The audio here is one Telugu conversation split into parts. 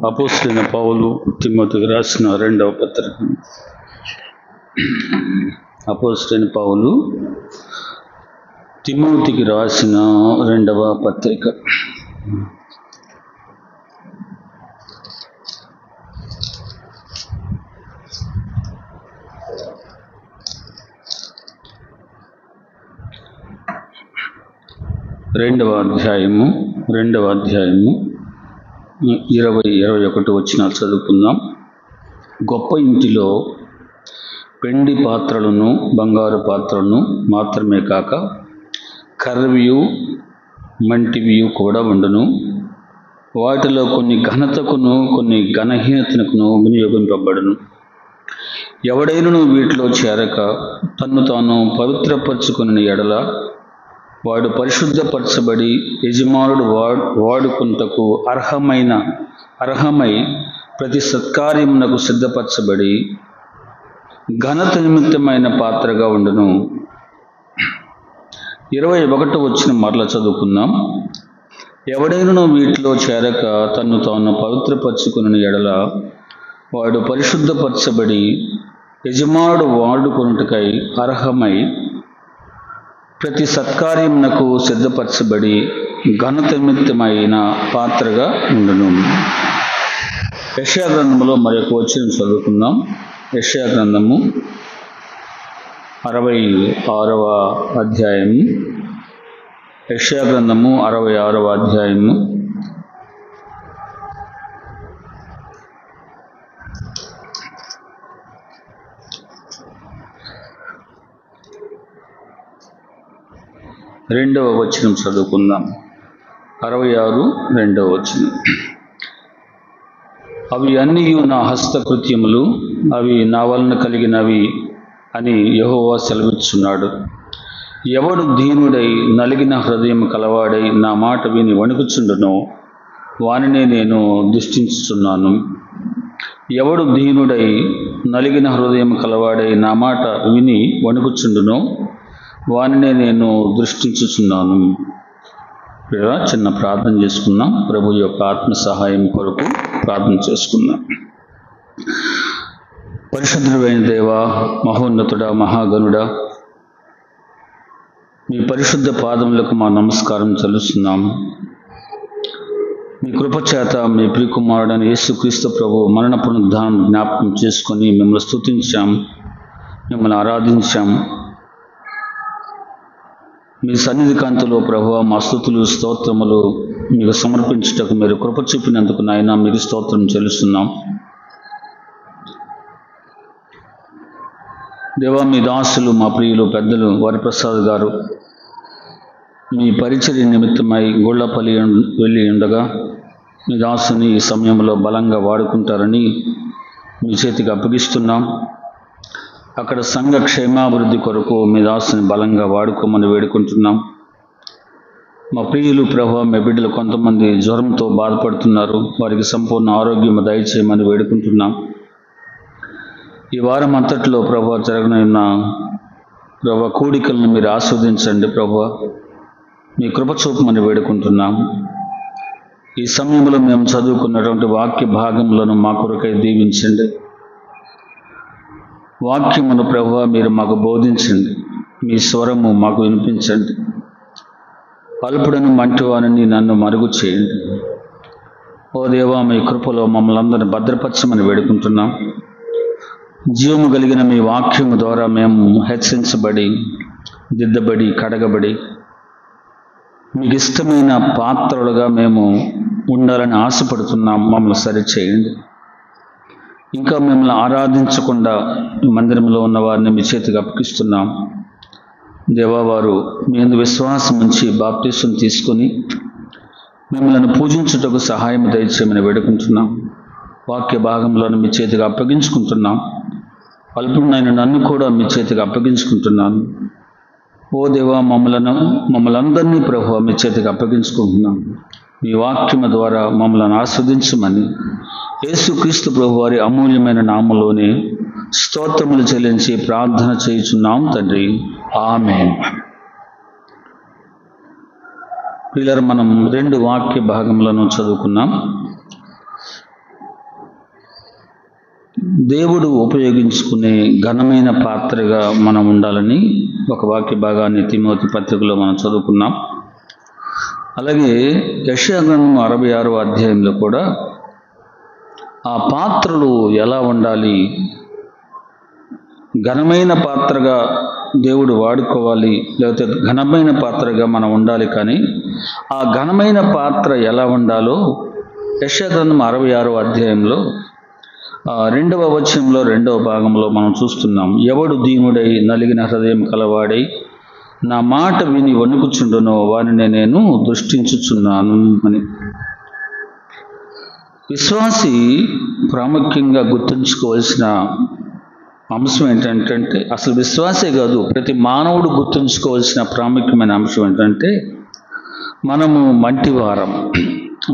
అపోస్తలుడైన పౌలు తిమోతికి రాసిన రెండవ పత్రిక. అపోస్తలుడైన పౌలు తిమోతికి రాసిన రెండవ పత్రిక. రెండవ అధ్యాయము 20-21 వచనాలు చదువుకుందాం. గొప్ప ఇంటిలో వెండి పాత్రలను బంగారు పాత్రలను మాత్రమే కాక కర్రవియు మంటివియు కూడా ఉండును. వాటిలో కొన్ని ఘనతకును కొన్ని ఘనహీనతకును వినియోగింపబడును. ఎవడైనను వీటిలో చేరక తన్ను తాను పవిత్రపరచుకుని ఎడల వాడు పరిశుద్ధపరచబడి యజమానుడు వాడుకుంటకు అర్హమై ప్రతి సత్కార్యమునకు సిద్ధపరచబడి ఘనత నిమిత్తమైన పాత్రగా ఉండును. 21 వచ్చిన మరల చదువుకుందాం. ఎవడైనను వీటిలో చేరక తన్ను తాను పవిత్రపరచుకుని ఎడల వాడు పరిశుద్ధపరచబడి యజమానుడు వాడుకొనుటకై అర్హమై ప్రతి సత్కార్యమునకు సిద్ధపరచబడి ఘనత నిమిత్తమైన పాత్రగా ఉండును. యెషయా గ్రంథములో మరొక వచనం చదువుకుందాం. యెషయా గ్రంథము 66వ అధ్యాయము. యెషయా గ్రంథము 66వ అధ్యాయము 2వ వచనం చదువుకుందాం. 66 2వ వచనం. అవి అన్నియు నా హస్తకృత్యములు, అవి నా వలన కలిగినవి అని యెహోవా సెలవిస్తున్నాడు. ఎవడు దీనుడై నలిగిన హృదయం కలవాడై నా మాట విని వణుకుచుండునో వానినే నేను దృష్టించుచున్నాను. ఎవడు దీనుడై నలిగిన హృదయం కలవాడై నా మాట విని వణుకుచుండునో వానినే నేను దృష్టించుచున్నాను. చిన్న ప్రార్థన చేసుకుందాం. ప్రభు యొక్క ఆత్మ సహాయం కొరకు ప్రార్థన చేసుకుందాం. పరిశుద్ధుడైన దేవా, మహోన్నతుడా, మహాగణుడా, మీ పరిశుద్ధ పాదములకు మా నమస్కారం చెల్లిస్తున్నాం. మీ కృపచేత మీ ప్రియకుమారుడైన యేసుక్రీస్తు ప్రభు మరణ పునరుద్ధానం జ్ఞాపకం చేసుకొని మిమ్మల్ని స్తుతించాం, మిమ్మల్ని ఆరాధించాం. మీ సన్నిధి కాంతిలో ప్రభువా మా స్తుతులు స్తోత్రములు మీకు సమర్పించుటకు మీరు కృప చూపినందుకు నాయన మీకు స్తోత్రం చెల్లిస్తున్నాం. దేవా, మీ దాసులు మా ప్రియులు పెద్దలు వరప్రసాద్ గారు మీ పరిచర్య నిమిత్తమై గొల్లపల్లి వెళ్ళి ఉండగా మీ దాసుని ఈ సమయంలో బలంగా వాడుకుంటారని మీ చేతికి అప్పగిస్తున్నాం. అక్కడ సంఘ క్షేమాభివృద్ధి కొరకు మీ దాసుని బలంగా వాడుకోమని వేడుకుంటున్నాం. మా ప్రియులు ప్రభువా, మీ బిడ్డలు కొంతమంది జ్వరంతో బాధపడుతున్నారు, వారికి సంపూర్ణ ఆరోగ్యం దయచేయమని వేడుకుంటున్నాం. ఈ వారం అంతట్లో ప్రభువా జరగనున్న ప్రభువా కూడికలను మీరు ఆస్వాదించండి. ప్రభువా మీ కృప చూపమని వేడుకుంటున్నాం. ఈ సమయంలో మేము చదువుకున్నటువంటి వాక్య భాగములను మా కొరకై దీవించండి. వాక్యమును ప్రభువా మీరు మాకు బోధించండి. మీ స్వరము మాకు వినిపించండి. అల్పుడను మంటివానిని నన్ను మరుగు చేయండి. ఓ దేవా, మీ కృపలో మమ్మల్ని అందరినీ భద్రపరచమని వేడుకుంటున్నాం. జీవము కలిగిన మీ వాక్యము ద్వారా మేము హెచ్చరించబడి దిద్దబడి కడగబడి మీకు ఇష్టమైన పాత్రలుగా మేము ఉండాలని ఆశపడుతున్నాం. మమ్మల్ని సరిచేయండి. ఇంకా మిమ్మల్ని ఆరాధించకుండా మందిరంలో ఉన్న వారిని మీ చేతికి అప్పగిస్తున్నాం. దేవా, వారు మీ యందు విశ్వాసం ఉంచి బాప్టిసం తీసుకొని మిమ్మల్ని పూజించుటకు సహాయం దయచేయమని వేడుకుంటున్నాం. వాక్య భాగంలోని మీ చేతికి అప్పగించుకుంటున్నాం. అల్పుడైన నన్ను కూడా మీ చేతికి అప్పగించుకుంటున్నాను. ఓ దేవా, మమ్మల్ని అందరినీ ప్రభువా మీ చేతికి అప్పగించుకుంటున్నాం. మీ వాక్యము ద్వారా మమ్మల్ని ఆస్వాదించమని యేసుక్రీస్తు ప్రభు వారి అమూల్యమైన నామములోనే స్తోత్రములు చెల్లించి ప్రార్థన చేయుచున్నాం తండ్రి, ఆమేన్. ప్రియులారా, మనం 2 వాక్య భాగములను చదువుకున్నాం. దేవుడు ఉపయోగించుకునే ఘనమైన పాత్రగా మనం ఉండాలని ఒక వాక్య భాగాన్ని తిమోతి పత్రికలో మనం చదువుకున్నాం. అలాగే యెషయా గ్రంథం 66వ అధ్యాయంలో కూడా ఆ పాత్రలు ఎలా ఉండాలి, ఘనమైన పాత్రగా దేవుడు వాడుకోవాలి, లేకపోతే ఘనమైన పాత్రగా మనం ఉండాలి. కానీ ఆ ఘనమైన పాత్ర ఎలా ఉండాలో యెషయా గ్రంథం 66వ అధ్యాయంలో 2వ వచనంలో 2వ భాగంలో మనం చూస్తున్నాం. ఎవడు దీనుడై నలిగిన హృదయం కలవాడై నా మాట విని వణుకుచుండునో వారిని నేను దృష్టించుచున్నాను అని. విశ్వాసి ప్రాముఖ్యంగా గుర్తుంచుకోవాల్సిన అంశం ఏంటంటే, అసలు విశ్వాసే కాదు, ప్రతి మానవుడు గుర్తుంచుకోవాల్సిన ప్రాముఖ్యమైన అంశం ఏంటంటే, మనము మంటివారం,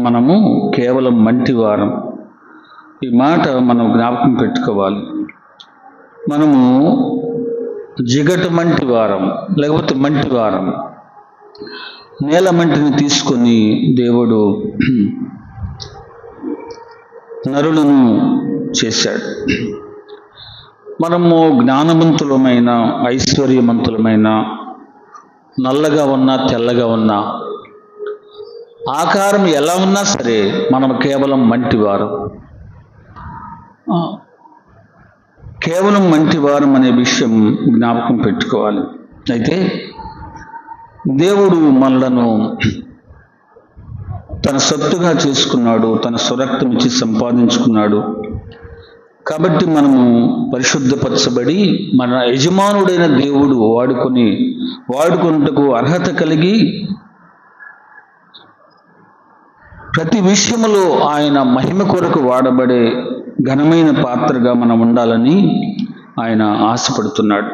మనము కేవలం మంటివారం. ఈ మాట మనం జ్ఞాపకం పెట్టుకోవాలి. మనము జిగట మంటి వారం, లేకపోతే మంటి వారం. నేల మంటిని తీసుకొని దేవుడు నరులను చేశాడు. మనము జ్ఞానవంతులమైన, ఐశ్వర్యవంతులమైన, నల్లగా ఉన్నా తెల్లగా ఉన్నా, ఆకారం ఎలా ఉన్నా సరే మనం కేవలం మంటివారం. కేవలం మంటివారం అనే విషయం జ్ఞాపకం పెట్టుకోవాలి. అయితే దేవుడు మనలను తన సొత్తుగా చేసుకున్నాడు, తన స్వరక్తం ఇచ్చి సంపాదించుకున్నాడు. కాబట్టి మనము పరిశుద్ధపరచబడి మన యజమానుడైన దేవుడు వాడుకొనుటకు అర్హత కలిగి ప్రతి విషయంలో ఆయన మహిమ కొరకు వాడబడే ఘనమైన పాత్రగా మనం ఉండాలని ఆయన ఆశపడుతున్నాడు.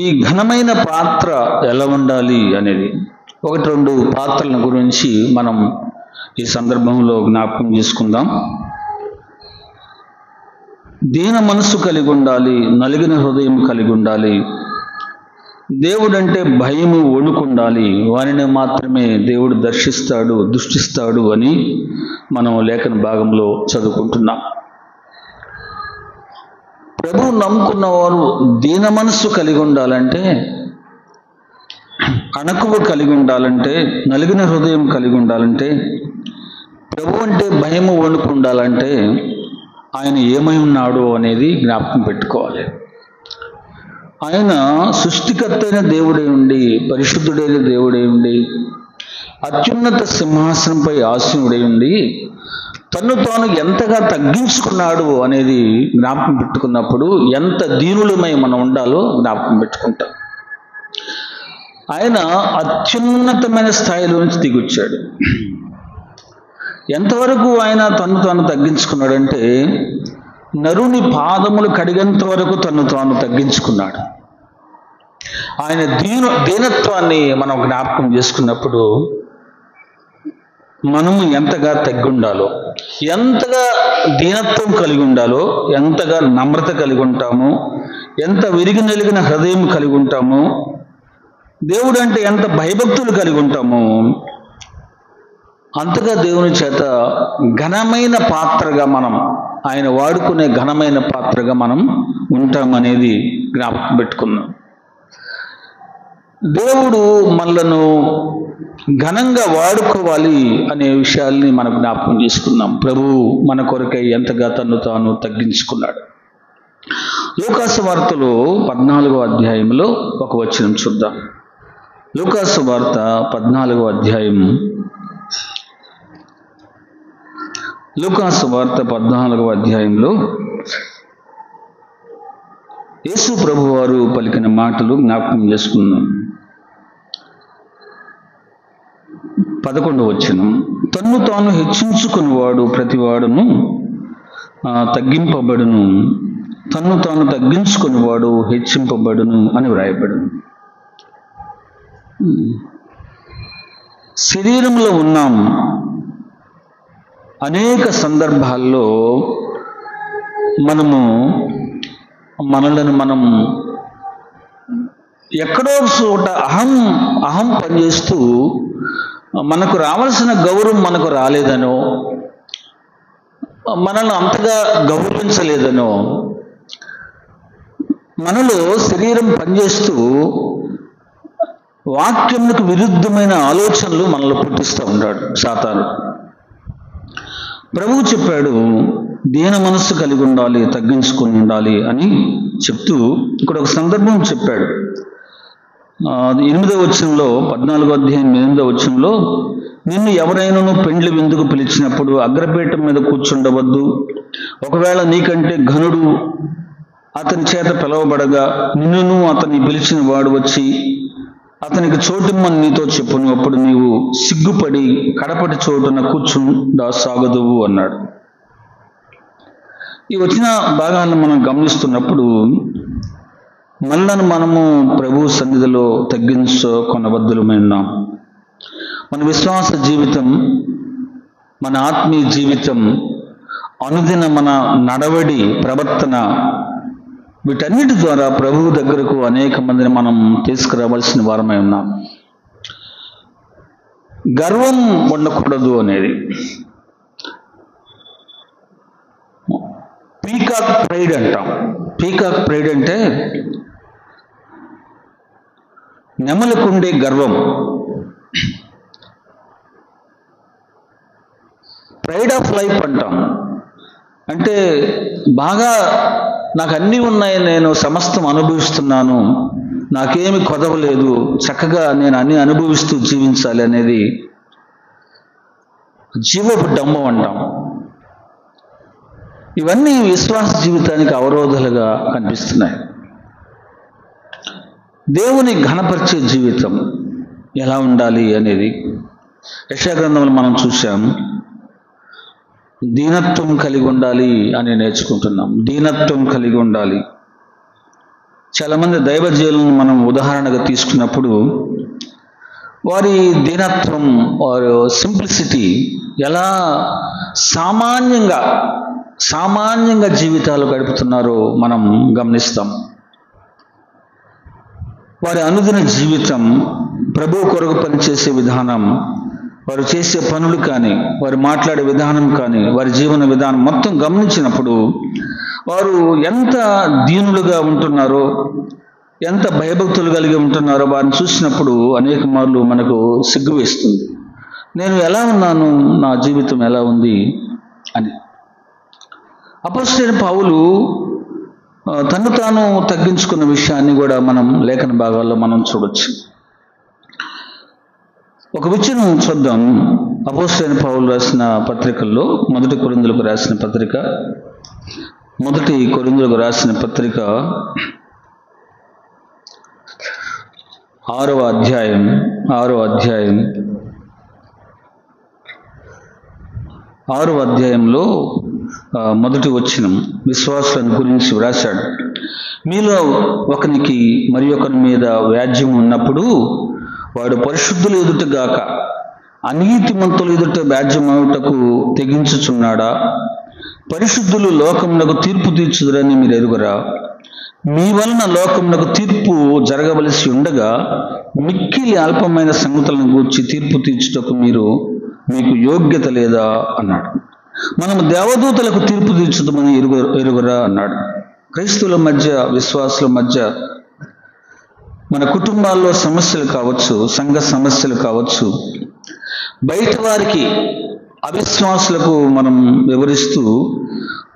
ఈ ఘనమైన పాత్ర ఎలా ఉండాలి అనేది 1-2 పాత్రల గురించి మనం ఈ సందర్భంలో జ్ఞాపకం చేసుకుందాం. దీన మనస్సు కలిగి ఉండాలి, నలిగిన హృదయం కలిగి ఉండాలి, దేవుడంటే భయము వణుకుండాలి, వారిని మాత్రమే దేవుడు దృష్టిస్తాడు అని మనం లేఖన భాగంలో చదువుకుంటున్నాం. ప్రభువు నమ్ముకున్న వారు దీన మనస్సు కలిగి ఉండాలంటే, అణకువ కలిగి ఉండాలంటే, నలిగిన హృదయం కలిగి ఉండాలంటే, ప్రభు అంటే భయము వణుకు ఉండాలంటే ఆయన ఏమై ఉన్నాడు అనేది జ్ఞాపకం పెట్టుకోవాలి. ఆయన సృష్టికర్తైన దేవుడై ఉండి, పరిశుద్ధుడైన దేవుడై ఉండి, అత్యున్నత సింహాసనంపై ఆసీనుడై ఉండి తన్ను తాను ఎంతగా తగ్గించుకున్నాడు అనేది జ్ఞాపకం పెట్టుకున్నప్పుడు ఎంత దీనులమై మనం ఉండాలో జ్ఞాపకం పెట్టుకుంటాం. ఆయన అత్యున్నతమైన స్థాయిలో నుంచి దిగొచ్చాడు. ఎంతవరకు ఆయన తన్ను తాను తగ్గించుకున్నాడంటే, నరుని పాదములు కడిగేంత వరకు తన్ను తాను తగ్గించుకున్నాడు. ఆయన దీనత్వాన్ని మనం జ్ఞాపకం చేసుకున్నప్పుడు మనము ఎంతగా తగ్గి ఉండాలో, ఎంతగా దీనత్వం కలిగి ఉండాలో, ఎంతగా నమ్రత కలిగి ఉంటామో, ఎంత విరిగి నలిగిన హృదయం కలిగి ఉంటామో, దేవుడు అంటే ఎంత భయభక్తులు కలిగి ఉంటామో, అంతగా దేవుని చేత ఘనమైన పాత్రగా మనం, ఆయన వాడుకునే ఘనమైన పాత్రగా మనం ఉంటామనేది జ్ఞాపకం పెట్టుకున్నాం. దేవుడు మనలను ఘనంగా వాడుకోవాలి అనే విషయాల్ని మనం జ్ఞాపకం చేసుకున్నాం. ప్రభువు మన కొరకై ఎంతగా తన్ను తాను తగ్గించుకున్నాడు. లూకాసు వార్తలో 14వ అధ్యాయంలో ఒక వచనం చూద్దాం. లూకాసు వార్త 14వ అధ్యాయం. లూకాసు వార్త 14వ అధ్యాయంలో యేసు ప్రభు వారు పలికిన మాటలు జ్ఞాపకం చేసుకున్నాం. 11వ వచనం. తన్ను తాను హెచ్చించుకునేవాడు ప్రతివాడును తగ్గింపబడును, తన్ను తాను తగ్గించుకునేవాడు హెచ్చింపబడును అని వ్రాయబడును. శరీరంలో ఉన్నాం. అనేక సందర్భాల్లో మనలను మనం ఎక్కడో చోట అహం పనిచేస్తూ మనకు రావాల్సిన గౌరవం మనకు రాలేదనో, మనల్ని అంతగా గౌరవించలేదనో, మనలో శరీరం పనిచేస్తూ వాక్యములకు విరుద్ధమైన ఆలోచనలు మనలో పుట్టిస్తూ ఉంటాడు సాతాను. ప్రభువు చెప్పాడు, దీన మనస్సు కలిగి ఉండాలి, తగ్గించుకొని ఉండాలి అని చెప్తూ ఇక్కడ ఒక సందర్భం చెప్పాడు. 8వ వచనంలో, 14వ అధ్యాయం 8వ వచనంలో, నిన్ను ఎవరైనాను పెండ్లి విందుకు పిలిచినప్పుడు అగ్రపీఠం మీద కూర్చుండవద్దు. ఒకవేళ నీకంటే ఘనుడు అతని చేత పిలవబడగా నిన్నును అతని పిలిచిన వాడు వచ్చి అతనికి చోటిమ్మని నీతో చెప్పును, అప్పుడు నీవు సిగ్గుపడి కడపటి చోటున కూర్చుండా సాగదువు అన్నాడు. ఈ వచ్చిన భాగాలను మనం గమనిస్తున్నప్పుడు మనలను మనము ప్రభు సన్నిధిలో తగ్గించుకొనబద్ధులమై ఉన్నాం. మన విశ్వాస జీవితం, మన ఆత్మీయ జీవితం, అనుదిన మన నడవడి, ప్రవర్తన, వీటన్నిటి ద్వారా ప్రభువు దగ్గరకు అనేక మందిని మనం తీసుకురావాల్సిన వారమై ఉన్నాం. గర్వం ఉండకూడదు అనేది పీకాక్ ప్రైడ్ అంటాం. పీకాక్ ప్రైడ్ అంటే నెమలకుండే గర్వం. ప్రైడ్ ఆఫ్ లైఫ్ అంటాం. అంటే బాగా నాకు అన్నీ ఉన్నాయి, నేను సమస్తం అనుభవిస్తున్నాను, నాకేమి కొదవలేదు, చక్కగా నేను అన్నీ అనుభవిస్తూ జీవించాలి అనేది జీవపు డంబం అంటాం. ఇవన్నీ విశ్వాస జీవితానికి అవరోధాలుగా కనిపిస్తున్నాయి. దేవుని ఘనపరిచే జీవితం ఎలా ఉండాలి అనేది యెషయా గ్రంథంలో మనం చూసాం. దీనత్వం కలిగి ఉండాలి అని నేర్చుకుంటున్నాం. దీనత్వం కలిగి ఉండాలి. చాలామంది దైవజనులను మనం ఉదాహరణగా తీసుకున్నప్పుడు వారి దీనత్వం, వారి సింప్లిసిటీ, ఎలా సామాన్యంగా జీవితాలు గడుపుతున్నారో మనం గమనిస్తాం. వారి అనుదిన జీవితం, ప్రభువు కొరకు పనిచేసే విధానం, వారు చేసే పనులు కానీ, వారు మాట్లాడే విధానం కానీ, వారి జీవన విధానం మొత్తం గమనించినప్పుడు వారు ఎంత దీనులుగా ఉంటున్నారో, ఎంత భయభక్తులు కలిగి ఉంటున్నారో వారిని చూసినప్పుడు అనేక మార్లు మనకు సిగ్గు వేస్తుంది. నేను ఎలా ఉన్నాను, నా జీవితం ఎలా ఉంది అని. అపొస్తలుడైన పౌలు తను తాను తగ్గించుకున్న విషయాన్ని కూడా మనం లేఖన భాగాల్లో మనం చూడొచ్చు. ఒక విషయం చూద్దాం. అపొస్తలుడైన పౌలు రాసిన పత్రికల్లో మొదటి కొరింథీయులకు రాసిన పత్రిక 6వ అధ్యాయంలో మొదటి వచనం విశ్వాసులను గురించి వ్రాశాడు. మీలో ఒకనికి మరి ఒకరి మీద వ్యాజ్యం ఉన్నప్పుడు వాడు పరిశుద్ధులు ఎదుటగాక అనీతిమంతులు ఎదుట వ్యాజ్యమవుటకు తెగించుచున్నాడా? పరిశుద్ధులు లోకమునకు తీర్పు తీర్చుదురని మీరు ఎరుగరా? మీ వలన లోకమునకు తీర్పు జరగవలసి ఉండగా మిక్కిలి అల్పమైన సంగతులను గూర్చి తీర్పు తీర్చుటకు మీకు యోగ్యత లేదా అన్నాడు. మనము దేవదూతలకు తీర్పు తీర్చుదామని ఎరుగరా అన్నాడు. క్రైస్తవుల మధ్య, విశ్వాసుల మధ్య, మన కుటుంబాల్లో సమస్యలు కావచ్చు, సంఘ సమస్యలు కావచ్చు, బయట వారికి, అవిశ్వాసులకు మనం వివరిస్తూ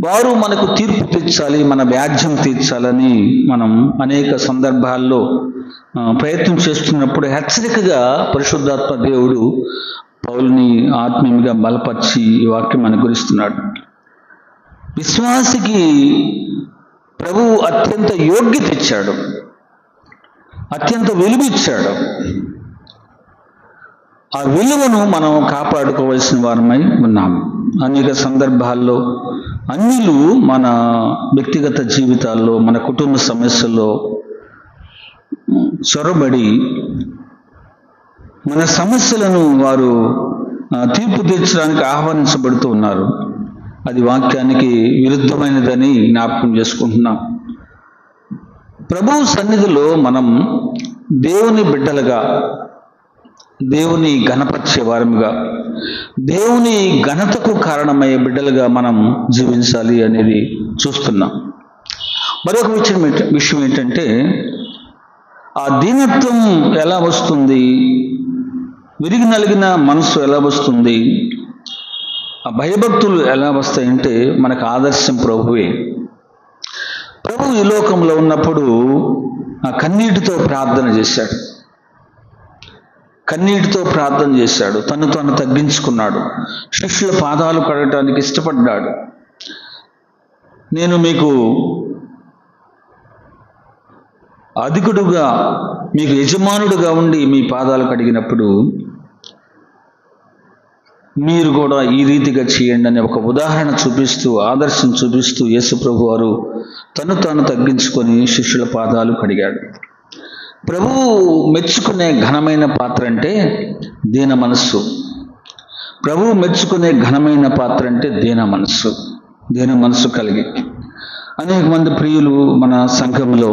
వారు మనకు తీర్పు తీర్చాలి, మన వ్యాజ్యం తీర్చాలని మనం అనేక సందర్భాల్లో ప్రయత్నం చేస్తున్నప్పుడు హెచ్చరికగా పరిశుద్ధాత్మ దేవుడు పౌలుని ఆత్మీయంగా బలపరిచి ఈ వాక్యం అనుగ్రహిస్తున్నాడు. విశ్వాసికి ప్రభువు అత్యంత యోగ్యత ఇచ్చాడు, అత్యంత విలువ ఇచ్చాడు. ఆ విలువను మనం కాపాడుకోవాల్సిన వారమై ఉన్నాము. అనేక సందర్భాల్లో అన్యులు మన వ్యక్తిగత జీవితాల్లో, మన కుటుంబ సమస్యల్లో చొరబడి మన సమస్యలను వారు తీర్పు తీర్చడానికి ఆహ్వానించబడుతూ ఉన్నారు. అది వాక్యానికి విరుద్ధమైనదని జ్ఞాపకం చేసుకుంటున్నాం. ప్రభువు సన్నిధిలో మనం దేవుని బిడ్డలుగా దేవుని ఘనపరిచే వారముగా, దేవుని ఘనతకు కారణమయ్యే బిడ్డలుగా మనం జీవించాలి అనేది చూస్తున్నాం. మరొక విషయం ఏంటంటే, ఆ దీనత్వం ఎలా వస్తుంది, విరిగి నలిగిన మనసు ఎలా వస్తుంది, ఆ భయభక్తులు ఎలా వస్తాయంటే మనకు ఆదర్శం ప్రభువే. ప్రభు ఈ లోకంలో ఉన్నప్పుడు ఆ కన్నీటితో ప్రార్థన చేశాడు. కన్నీటితో ప్రార్థన చేశాడు, తను తాను తగ్గించుకున్నాడు, శిష్యుల పాదాలు కడగటానికి ఇష్టపడ్డాడు. నేను మీకు అధికుడుగా, మీకు యజమానుడుగా ఉండి మీ పాదాలు కడిగినప్పుడు మీరు కూడా ఈ రీతిగా చేయండి అని ఒక ఉదాహరణ చూపిస్తూ, ఆదర్శం చూపిస్తూ యేసు ప్రభు వారు తను తాను తగ్గించుకొని శిష్యుల పాదాలు కడిగాడు. ప్రభువు మెచ్చుకునే ఘనమైన పాత్ర అంటే దీన మనస్సు. ప్రభువు మెచ్చుకునే ఘనమైన పాత్ర అంటే దీన మనస్సు. దీన మనస్సు కలిగి అనేక మంది ప్రియులు మన సంఘంలో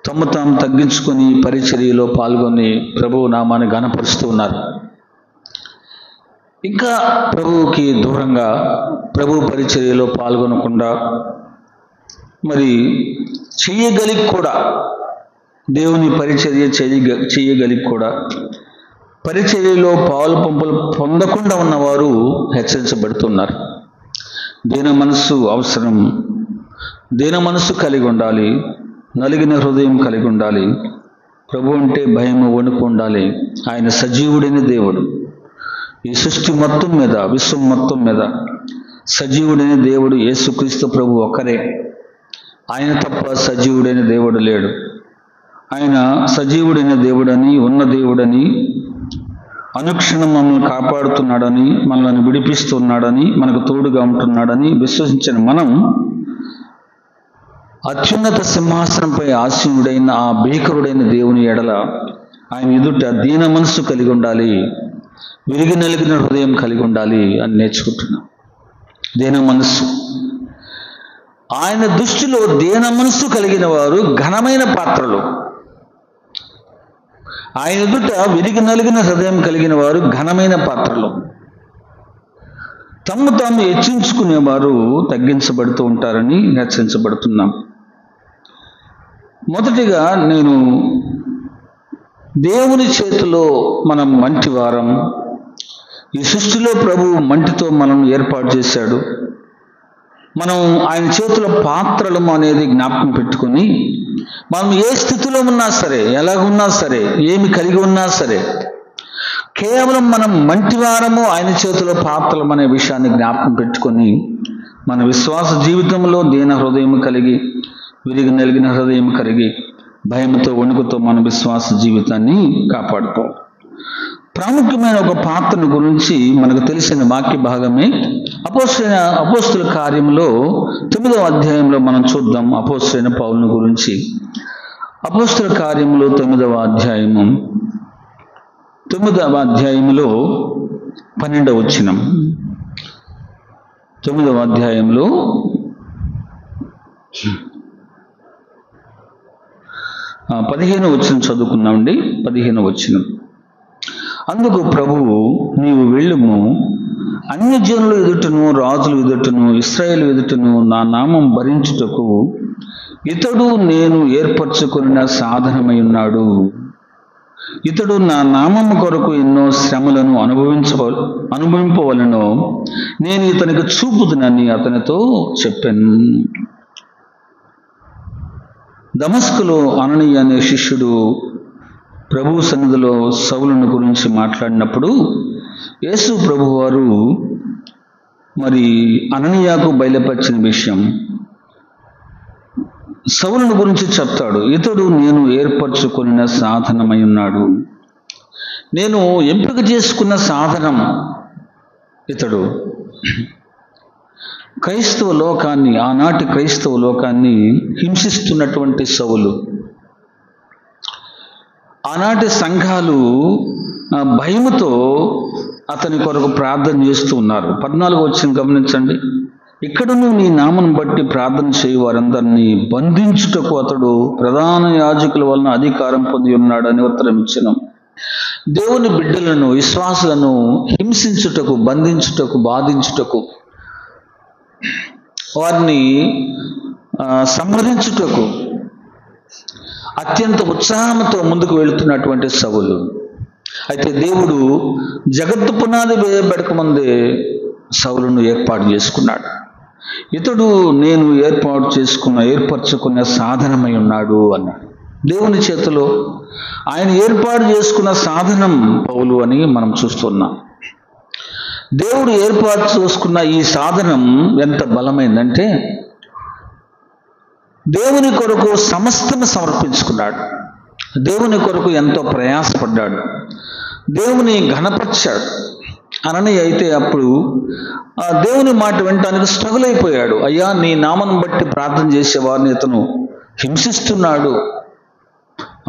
తమ తాము తగ్గించుకొని పరిచర్యలో పాల్గొని ప్రభువు నామాన్ని ఘనపరుస్తూ ఉన్నారు. ఇంకా ప్రభువుకి దూరంగా, ప్రభు పరిచర్యలో పాల్గొనకుండా, మరి చెయ్యగలిగి కూడా, దేవుని పరిచర్య చెయ్యగలిగి కూడా పరిచర్యలో పాలు పంపులు పొందకుండా ఉన్నవారు హెచ్చరించబడుతున్నారు. దీన మనస్సు అవసరం. దీన మనస్సు కలిగి ఉండాలి, నలిగిన హృదయం కలిగి ఉండాలి. ప్రభు అంటే భయము, వణుకు ఉండాలి. ఆయన సజీవుడైన దేవుడు. ఈ సృష్టి మొత్తం మీద, విశ్వం మొత్తం మీద సజీవుడైన దేవుడు యేసుక్రీస్తు ప్రభు ఒక్కరే. ఆయన తప్ప సజీవుడైన దేవుడు లేడు. ఆయన సజీవుడైన దేవుడని, ఉన్న దేవుడని, అనుక్షణం మమ్మల్ని కాపాడుతున్నాడని, మనల్ని విడిపిస్తున్నాడని, మనకు తోడుగా ఉంటున్నాడని విశ్వసించిన మనం అత్యున్నత సింహాసనంపై ఆసీనుడైన ఆ భీకరుడైన దేవుని ఎడల ఆయన ఎదుట దీన మనస్సు కలిగి ఉండాలి, విరిగి నలిగిన హృదయం కలిగి ఉండాలి అని నేర్చుకుంటున్నాం. దీన మనస్సు. ఆయన దృష్టిలో దీన మనస్సు కలిగిన వారు ఘనమైన పాత్రలు. ఆయన ఎదుట విరిగి నలిగిన హృదయం కలిగిన వారు ఘనమైన పాత్రలు. తమ్ము తాము హెచ్చించుకునేవారు తగ్గించబడుతూ ఉంటారని హెచ్చరించబడుతున్నాం. మొదటిగా నేను దేవుని చేతిలో మనం మంటి వారం. ఈ సృష్టిలో ప్రభువు మంటితో మనం ఏర్పాటు చేశాడు. మనం ఆయన చేతిలో పాత్రలు అనేది జ్ఞాపకం పెట్టుకొని, మనం ఏ స్థితిలో ఉన్నా సరే, ఎలాగున్నా సరే, ఏమి కలిగి ఉన్నా సరే, కేవలం మనం మంటివారము, ఆయన చేతిలో పాత్రలం అనే విషయాన్ని జ్ఞాపకం పెట్టుకొని మన విశ్వాస జీవితంలో దీన హృదయం కలిగి, విరిగి నలిగిన హృదయం కలిగి, భయంతో వణుకుతో మన విశ్వాస జీవితాన్ని కాపాడుకోవాలి. ప్రాముఖ్యమైన ఒక పాత్రను గురించి మనకు తెలిసిన వాక్య భాగమే అపోస్తుల కార్యంలో 9వ అధ్యాయంలో మనం చూద్దాం. అపోస్తులైన పౌలుని గురించి అపోస్తుల కార్యంలో 9వ అధ్యాయము 12వ వచనం. 9వ అధ్యాయంలో 15వ వచనం చదువుకున్నామండి. 15వ వచనం. అందుకు ప్రభువు, నీవు వెళ్ళుము, అన్యజనుల ఎదుటను, రాజుల ఎదుటను, ఇశ్రాయేలు ఎదుటను నా నామం భరించుటకు ఇతడు నేను ఏర్పరచుకున్న సాధనమై ఉన్నాడు. ఇతడు నా నామము కొరకు ఎన్నో శ్రమలను అనుభవింపవలెనో నేను ఇతనికి చూపుదునని అతనితో చెప్పాను. దమస్కులో అననీయ అనే శిష్యుడు ప్రభు సన్నిధిలో సౌలుని గురించి మాట్లాడినప్పుడు యేసు ప్రభువారు మరి అననీయాకు బయలుపరిచిన విషయం సౌలుని గురించి చెప్తాడు. ఇతడు నేను ఏర్పరచుకున్న సాధనమై ఉన్నాడు. నేను ఎంపిక చేసుకున్న సాధనం ఇతడు. క్రైస్తవ లోకాన్ని, ఆనాటి క్రైస్తవ లోకాన్ని హింసిస్తున్నటువంటి సౌలు, ఆనాటి సంఘాలు భయముతో అతని కొరకు ప్రార్థన చేస్తూ ఉన్నారు. 14వ వచనం గమనించండి. ఇక్కడను నీ నామను బట్టి ప్రార్థన చేయు వారందరినీ బంధించుటకు అతడు ప్రధాన యాజకుల వలన అధికారం పొంది ఉన్నాడని ఉత్తరం ఇచ్చెను. దేవుని బిడ్డలను, విశ్వాసులను హింసించుటకు, బంధించుటకు, బాధించుటకు, వారిని సంహరించుటకు అత్యంత ఉత్సాహంతో ముందుకు వెళుతున్నటువంటి సౌలు. అయితే దేవుడు జగత్తు పునాది వేయబడక ముందే సౌలును ఏర్పాటు చేసుకున్నాడు. ఇతడు నేను ఏర్పరచుకున్న సాధనమై ఉన్నాడు అన్నాడు. దేవుని చేతిలో ఆయన ఏర్పాటు చేసుకున్న సాధనం పౌలు అని మనం చూస్తున్నాం. దేవుడు ఏర్పాటు చేసుకున్న ఈ సాధనం ఎంత బలమైందంటే దేవుని కొరకు సమస్తము సమర్పించుకున్నాడు. దేవుని కొరకు ఎంతో ప్రయాసపడ్డాడు. దేవుని ఘనపరిచాడు. అనని అయితే అప్పుడు ఆ దేవుని మాట వినటానికి స్ట్రగుల్ అయిపోయాడు. అయ్యా, నీ నామం బట్టి ప్రార్థన చేసేవారిని ఇతను హింసిస్తున్నాడు,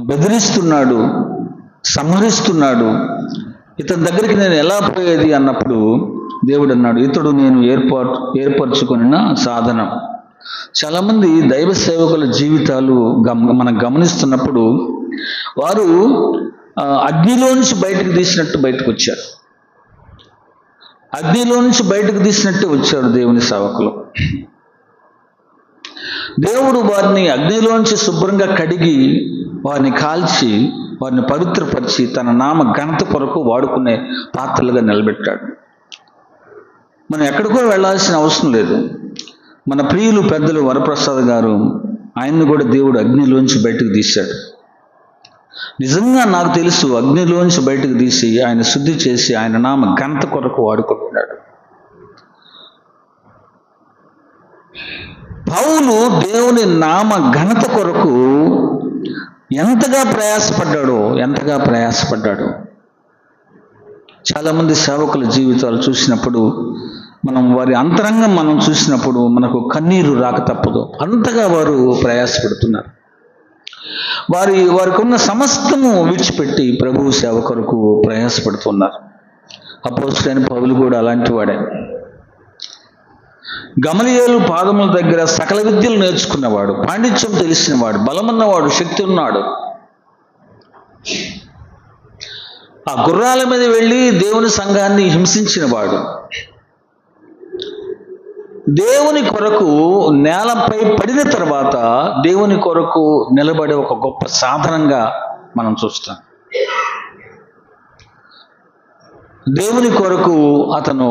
బెదిరిస్తున్నాడు, సంహరిస్తున్నాడు, ఇతని దగ్గరికి నేను ఎలా పోయేది అన్నప్పుడు దేవుడు అన్నాడు, ఇతడు నేను ఏర్పరచుకున్న సాధనం. చాలామంది దైవ సేవకుల జీవితాలు మనం గమనిస్తున్నప్పుడు వారు అగ్నిలోంచి బయటకు తీసినట్టు బయటకు వచ్చారు. అగ్నిలోంచి బయటకు తీసినట్టే వచ్చాడు దేవుని సేవకులు. దేవుడు వారిని అగ్నిలోంచి శుభ్రంగా కడిగి వారిని కాల్చి వారిని పవిత్రపరిచి తన నామ ఘనత కొరకు వాడుకునే పాత్రలుగా నిలబెట్టాడు. మనం ఎక్కడికో వెళ్ళాల్సిన అవసరం లేదు. మన ప్రియులు పెద్దలు వరప్రసాద్ గారు, ఆయన్ని కూడా దేవుడు అగ్నిలోంచి బయటకు తీశాడు. నిజంగా నాకు తెలుసు, అగ్నిలోంచి బయటకు తీసి ఆయన శుద్ధి చేసి ఆయన నామ ఘనత కొరకు వాడుకుంటున్నాడు. పౌలు దేవుని నామ ఘనత కొరకు ఎంతగా ప్రయాసపడ్డాడో చాలామంది సేవకుల జీవితాలు చూసినప్పుడు, మనం వారి అంతరంగం మనం చూసినప్పుడు మనకు కన్నీరు రాక తప్పదు. అంతగా వారు ప్రయాసపడుతున్నారు. వారికి ఉన్న సమస్తము విడిచిపెట్టి ప్రభువు సేవ కొరకు ప్రయాసపడుతున్నారు. అపోస్తలుడైన పౌలు కూడా అలాంటి వాడే. గమలీయేలు పాదముల దగ్గర సకల విద్యలు నేర్చుకున్నవాడు, పాండిత్యం తెలిసినవాడు, బలమున్నవాడు, శక్తి ఉన్నాడు. ఆ గుర్రాల మీద వెళ్ళి దేవుని సంఘాన్ని హింసించినవాడు. దేవుని కొరకు నేలపై పడిన తర్వాత దేవుని కొరకు నిలబడే ఒక గొప్ప సాధనంగా మనం చూస్తాం. దేవుని కొరకు అతను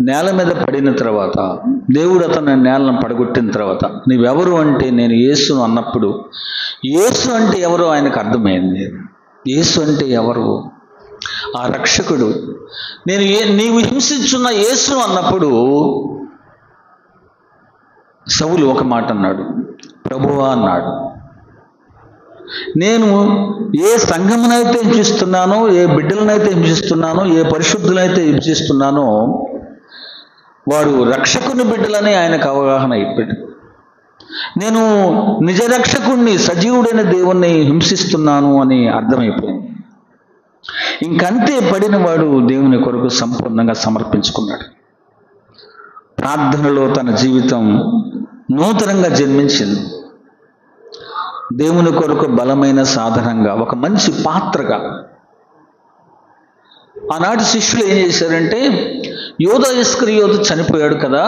నేల మీద పడిన తర్వాత, దేవుడు అతను నేలను పడగొట్టిన తర్వాత, నీవెవరు అంటే నేను యేసును అన్నప్పుడు, యేసు అంటే ఎవరో ఆయనకు అర్థమైంది. యేసు అంటే ఎవరు? ఆ రక్షకుడు. నీవు హింసించున్న యేసును అన్నప్పుడు సౌలు ఒక మాట అన్నాడు, ప్రభువా అన్నాడు. నేను ఏ సంఘమునైతే హింసిస్తున్నానో, ఏ బిడ్డలనైతే హింసిస్తున్నానో, ఏ పరిశుద్ధులైతే హింసిస్తున్నానో వారు రక్షకుని బిడ్డలని ఆయనకు అవగాహన అయిపోయాడు. నేను నిజరక్షకుణ్ణి, సజీవుడైన దేవుణ్ణి హింసిస్తున్నాను అని అర్థమైపోయింది. ఇంకంతే పడిన వాడు దేవుని కొరకు సంపూర్ణంగా సమర్పించుకున్నాడు. ప్రార్థనలో తన జీవితం నూతనంగా జన్మించింది. దేవుని కొరకు బలమైన సాధనంగా, ఒక మంచి పాత్రగా. ఆనాటి శిష్యులు ఏం చేశారంటే, యూదా ఇస్కరియోతు చనిపోయాడు కదా,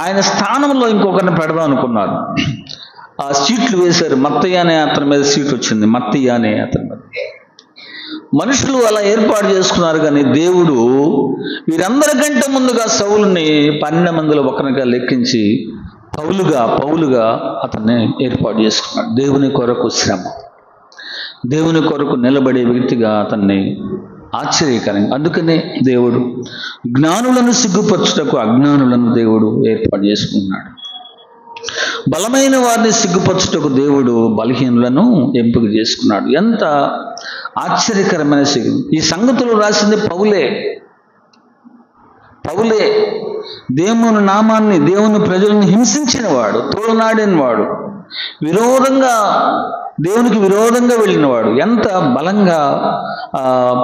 ఆయన స్థానంలో ఇంకొకరిని పెడదాం అనుకున్నారు. ఆ సీట్లు వేశారు. మత్తయ్య అనే అతని మీద సీట్ వచ్చింది. మత్తయ్య అనే అతని మీద మనుషులు అలా ఏర్పాటు చేసుకున్నారు. కానీ దేవుడు వీరందరికంటే ముందుగా సౌలుని 12 మందిలో ఒకరిగా లెక్కించి పౌలుగా అతన్ని ఏర్పాటు చేసుకున్నాడు. దేవుని కొరకు శ్రమ, దేవుని కొరకు నిలబడే వ్యక్తిగా అతన్ని ఆశ్చర్యకరంగా. అందుకనే దేవుడు జ్ఞానులను సిగ్గుపరచుటకు అజ్ఞానులను దేవుడు ఏర్పాటు చేసుకున్నాడు. బలమైన వారిని సిగ్గుపరచుటకు దేవుడు బలహీనులను ఎంపిక చేసుకున్నాడు. ఎంత ఆశ్చర్యకరమైన సిగ్గు! ఈ సంగతులు రాసింది పౌలే. దేవుని నామాన్ని, దేవుని ప్రజలను హింసించిన వాడు, తోలనాడిన వాడు, దేవునికి విరోధంగా వెళ్ళినవాడు. ఎంత బలంగా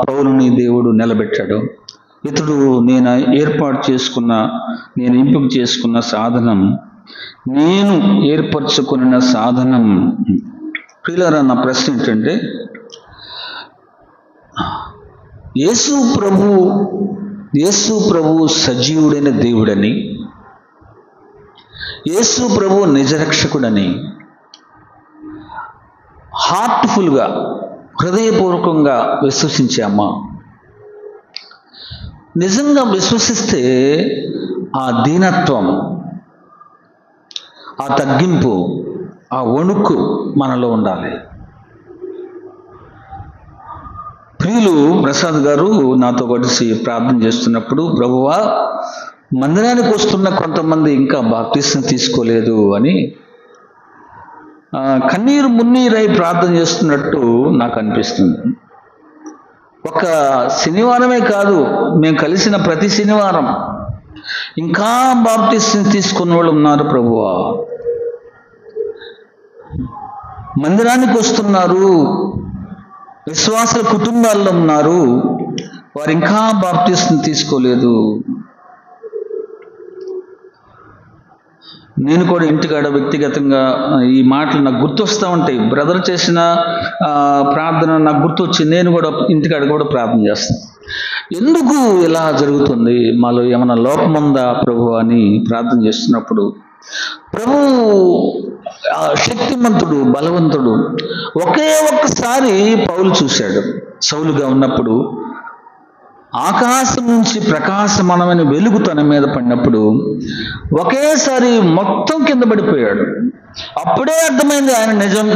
పౌలుని దేవుడు నిలబెట్టాడు. ఇతడు నేను ఎంపిక చేసుకున్న సాధనం, నేను ఏర్పరచుకున్న సాధనం. ప్రియులారా, నా ప్రశ్న ఏంటంటే, యేసు ప్రభు సజీవుడైన దేవుడని, యేసు ప్రభు నిజరక్షకుడని హార్ట్ఫుల్గా, హృదయపూర్వకంగా విశ్వసించామా? నిజంగా విశ్వసిస్తే ఆ దీనత్వం, ఆ తగ్గింపు, ఆ వణుకు మనలో ఉండాలి. ప్రియులు ప్రసాద్ గారు నాతో కలిసి ప్రార్థన చేస్తున్నప్పుడు, ప్రభువా, మందిరానికి వస్తున్న కొంతమంది ఇంకా బాప్టిజం తీసుకోలేదు అని కన్నీరు మున్నీరై ప్రార్థన చేస్తున్నట్టు నాకు అనిపిస్తుంది. ఒక శనివారమే కాదు, మేము కలిసిన ప్రతి శనివారం ఇంకా బాప్టిజం తీసుకున్న వాళ్ళు ఉన్నారు ప్రభువా. మందిరానికి వస్తున్నారు, విశ్వాసుల కుటుంబాల్లో ఉన్నారు, వారు ఇంకా బాప్టిజం తీసుకోలేదు. నేను కూడా ఇంటికాడ వ్యక్తిగతంగా ఈ మాటలు నాకు గుర్తొస్తూ ఉంటాయి. బ్రదర్ చేసిన ప్రార్థన నాకు గుర్తొచ్చి నేను కూడా ఇంటికాడ కూడా ప్రార్థన చేస్తాను. ఎందుకు ఇలా జరుగుతుంది, మాలో ఏమైనా లోపం ఉందా ప్రభు అని ప్రార్థన చేస్తున్నప్పుడు, ప్రభు శక్తిమంతుడు, బలవంతుడు. ఒకే ఒక్కసారి పౌలు చూశాడు. సౌలుగా ఉన్నప్పుడు ఆకాశం నుంచి ప్రకాశమానమైన వెలుగు తన మీద పడినప్పుడు ఒకేసారి మొత్తం కింద పడిపోయాడు. అప్పుడే అర్థమైంది ఆయన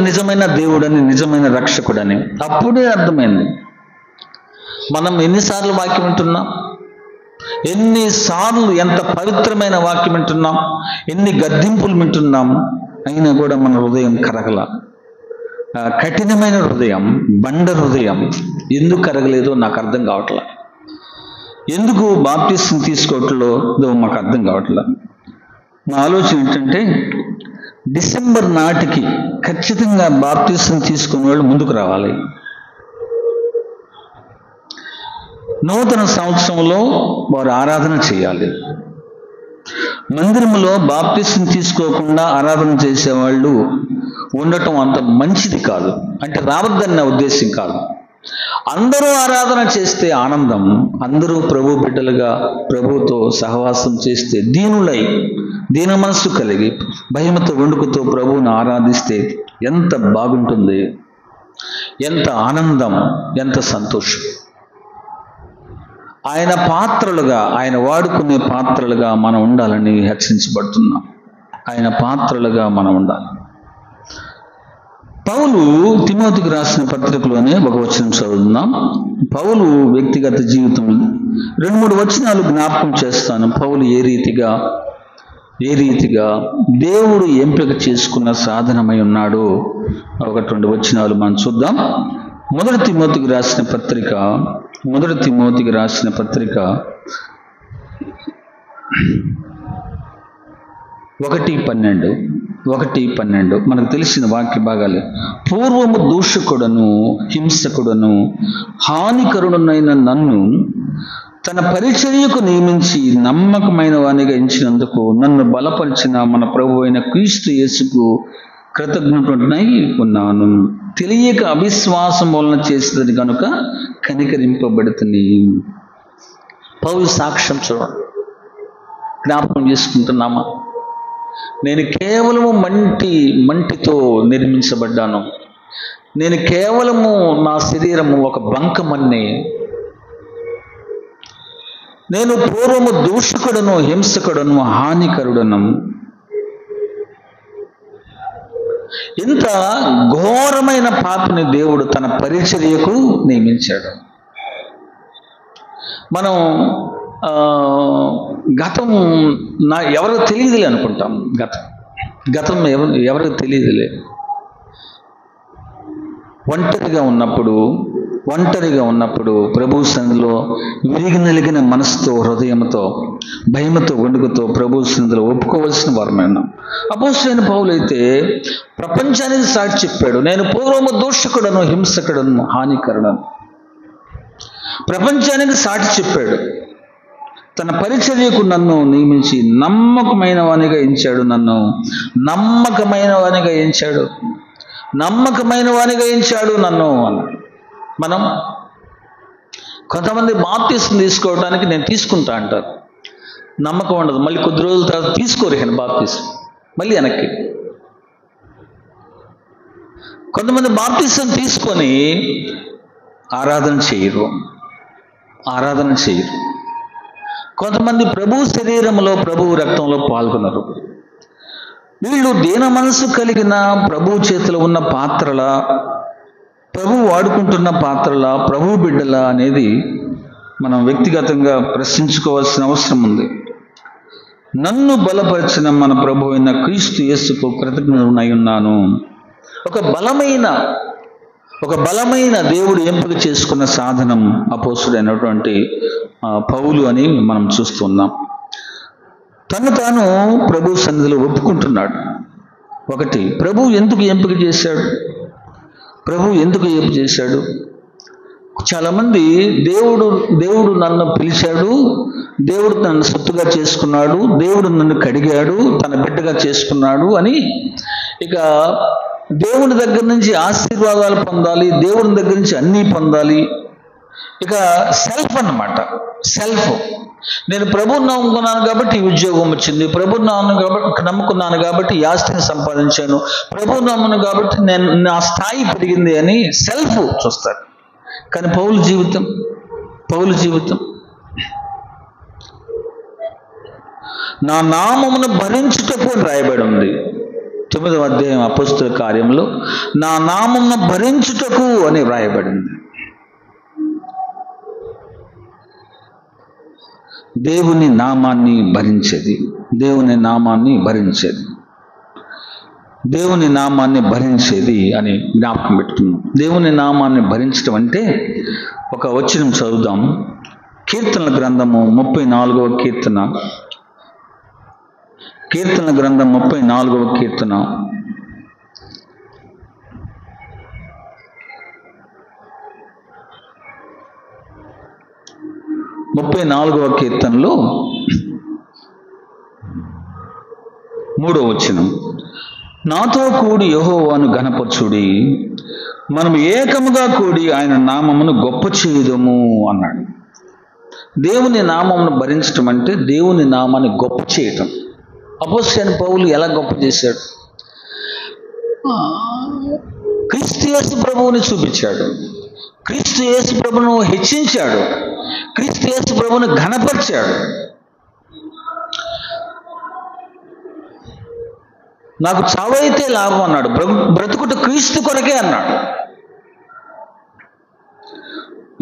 నిజమైన దేవుడని, నిజమైన రక్షకుడని. అప్పుడే అర్థమైంది. మనం ఎన్నిసార్లు వాక్యం వింటున్నాం, ఎన్నిసార్లు ఎంత పవిత్రమైన వాక్యం వింటున్నాం, ఎన్ని గద్దింపులు వింటున్నాం, అయినా కూడా మన హృదయం కరగల. కఠినమైన హృదయం, బండ హృదయం ఎందుకు కరగలేదో నాకు అర్థం కావట్లా. ఎందుకు బాప్టిజం తీసుకోవట్లేదో మాకు అర్థం కావట్లా. మా ఆలోచన ఏంటంటే, డిసెంబర్ నాటికి ఖచ్చితంగా బాప్టిజం తీసుకునే వాళ్ళు ముందుకు రావాలి. నూతన సంవత్సరంలో వారు ఆరాధన చేయాలి. మందిరంలో బాప్టిజం తీసుకోకుండా ఆరాధన చేసేవాళ్ళు ఉండటం అంత మంచిది కాదు. అంటే రావద్దన్న ఉద్దేశం కాదు. అందరూ ఆరాధన చేస్తే ఆనందం, అందరూ ప్రభు బిడ్డలుగా ప్రభుతో సహవాసం చేస్తే దీనులై, దీన మనస్సు కలిగి, భయముతో వణుకుతో ప్రభువును ఆరాధిస్తే ఎంత బాగుంటుంది, ఎంత ఆనందం, ఎంత సంతోషం. ఆయన పాత్రలుగా, ఆయన వాడుకునే పాత్రలుగా మనం ఉండాలని హెచ్చరించబడుతున్నాం. ఆయన పాత్రలుగా మనం ఉండాలి. పౌలు తిమోతికి రాసిన పత్రికలోనే ఒక వచనం చదువుతున్నాం. పౌలు వ్యక్తిగత జీవితం 2-3 వచనాలు జ్ఞాపకం చేస్తాను. పౌలు ఏ రీతిగా దేవుడు ఎంపిక చేసుకున్న సాధనమై ఉన్నాడో 1-2 వచనాలు మనం చూద్దాం. మొదటి తిమోతికి రాసిన పత్రిక 1:12 మనకు తెలిసిన వాక్య భాగాలే. పూర్వము దూషకుడను, హింసకుడను, హానికరుడునైన నన్ను తన పరిచర్యకు నియమించి నమ్మకమైన వానిగా ఎంచినందుకు నన్ను బలపరిచిన మన ప్రభు అయిన క్రీస్తు యేసుకు కృతజ్ఞుడనై ఉన్నాను. తెలియక అవిశ్వాసం వలన చేసేది కనుక కనికరింపబడుతుంది. పౌలు సాక్ష్యం చూడండి, జ్ఞాపకం చేసుకుంటున్నామా? నేను కేవలము మంటితో నిర్మించబడ్డాను. నేను కేవలము నా శరీరము ఒక బంకమన్నే. నేను పూర్వము దూషకుడను, హింసకుడను, హానికరుడను. ఇంత ఘోరమైన పాపిని దేవుడు తన పరిచర్యకు నియమించాడు. మనం గతం ఎవరికి తెలియదులే అనుకుంటాం. గతం ఎవరికి తెలియదులే. ఒంటరిగా ఉన్నప్పుడు ప్రభు సన్నిధిలో విరిగి నలిగిన మనసుతో, హృదయంతో, భయముతో, వణుకుతో ప్రభు సన్నిధిలో ఒప్పుకోవలసిన వారమైన అపోస్తలుడైన పౌలు అయితే ప్రపంచానికి సాక్షి చెప్పాడు. నేను పూర్వము దూషకుడను, హింసకుడను, హానికరుడను. ప్రపంచానికి సాటి చెప్పాడు. తన పరిచర్యకు నన్ను నియమించి నమ్మకమైన వానిగా ఎంచాడు. నమ్మకమైన వానిగా ఎంచాడు నన్ను అన్నాడు. మనం కొంతమంది బాప్తిసం తీసుకోవడానికి నేను తీసుకుంటా అంటారు, నమ్మకం ఉండదు, మళ్ళీ కొద్ది రోజుల తర్వాత తీసుకోరు కానీ బాప్తిసం, మళ్ళీ వెనక్కి. కొంతమంది బాప్తిసం తీసుకొని ఆరాధన చేయరు. కొంతమంది ప్రభు శరీరంలో, ప్రభు రక్తంలో పాల్గొనరు. వీళ్ళు దీన మనసు కలిగిన ప్రభు చేతిలో ఉన్న పాత్రల, ప్రభు వాడుకుంటున్న పాత్రల, ప్రభు బిడ్డల అనేది మనం వ్యక్తిగతంగా ప్రశ్నించుకోవాల్సిన అవసరం ఉంది. నన్ను బలపరిచిన మన ప్రభు అయిన క్రీస్తు యేసుకు కృతజ్ఞుడనై ఉన్నాను. ఒక బలమైన దేవుడు ఎంపిక చేసుకున్న సాధనం అపోస్తుడైనటువంటి పౌలు అని మనం చూస్తున్నాం. తను తాను ప్రభు సన్నిధిలో ఒప్పుకుంటున్నాడు. ఒకటి, ప్రభు ఎందుకు ఎంపిక చేశాడు? చాలామంది దేవుడు నన్ను పిలిచాడు, దేవుడు నన్ను సొత్తుగా చేసుకున్నాడు, దేవుడు నన్ను కడిగాడు, తన బిడ్డగా చేసుకున్నాడు అని ఇక దేవుని దగ్గర నుంచి ఆశీర్వాదాలు పొందాలి, దేవుని దగ్గర నుంచి అన్నీ పొందాలి. ఇక సెల్ఫ్ అన్నమాట. నేను ప్రభువుని నమ్ముకున్నాను కాబట్టి ఈ ఉద్యోగం వచ్చింది, ప్రభువుని నమ్ముకున్నాను కాబట్టి ఈ ఆస్తిని సంపాదించాను, ప్రభువుని నమ్మును కాబట్టి నా స్థాయి పెరిగింది అని సెల్ఫ్ చూస్తారు. కానీ పౌలు జీవితం నా నామమును భరించుటకు అని రాయబడి ఉంది. 9వ అధ్యాయం అపోస్తుల కార్యంలో నా నామమును భరించుటకు అని వ్రాయబడింది. దేవుని నామాన్ని భరించేది, దేవుని నామాన్ని భరించేది అని జ్ఞాపకం పెట్టుకున్నాం. దేవుని నామాన్ని భరించడం అంటే ఒక వచనం చదువుదాం. కీర్తనల గ్రంథము 34వ కీర్తన, కీర్తన గ్రంథం 34వ కీర్తన 34వ కీర్తనలో 3వ వచనం, నాతో కూడి యెహోవాను ఘనపరచుడి, మనం ఏకముగా కూడి ఆయన నామమును గొప్ప చేయుదము అన్నాడు. దేవుని నామమును భరించడం అంటే దేవుని నామాన్ని గొప్ప చేయటం. అపోస్తలుడైన పౌలు ఎలా గొప్ప చేశాడు? క్రీస్తు యేసు ప్రభువుని చూపించాడు, క్రీస్తు యేసు ప్రభువును హెచ్చించాడు, క్రీస్తు యేసు ప్రభువును ఘనపరిచాడు. నాకు చావైతే లాభం అన్నాడు, బ్రతుకుట క్రీస్తు కొరకే అన్నాడు.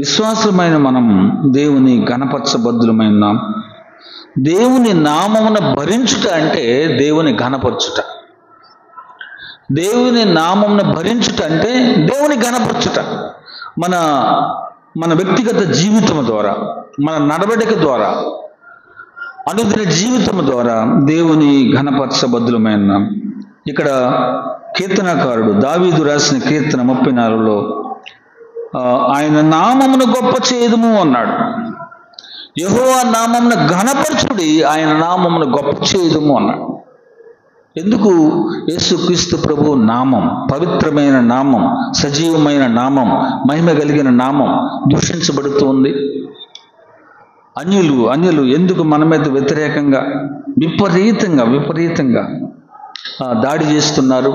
విశ్వాసమైన మనం దేవుని ఘనపరచబద్దులమైన దేవుని నామమును భరించుట అంటే దేవుని ఘనపరచుట. దేవుని నామమును భరించుట అంటే దేవుని ఘనపరచుట. మన వ్యక్తిగత జీవితం ద్వారా, మన నడవడిక ద్వారా, అనుదిన జీవితం ద్వారా దేవుని ఘనపరచబద్దులమైన. ఇక్కడ కీర్తనకారుడు దావీదు రాసిన కీర్తన 34లో ఆయన నామమును గొప్ప చేయుదుము అన్నాడు. యెహోవా నామమును ఘనపరచుడి, ఆయన నామమును గొప్ప చేయుదుము అన్నాడు. ఎందుకు? యేసుక్రీస్తు ప్రభు నామం పవిత్రమైన నామం, సజీవమైన నామం, మహిమ కలిగిన నామం దూషించబడుతుంది. అన్యులు ఎందుకు మన మీద వ్యతిరేకంగా విపరీతంగా దాడి చేస్తున్నారు?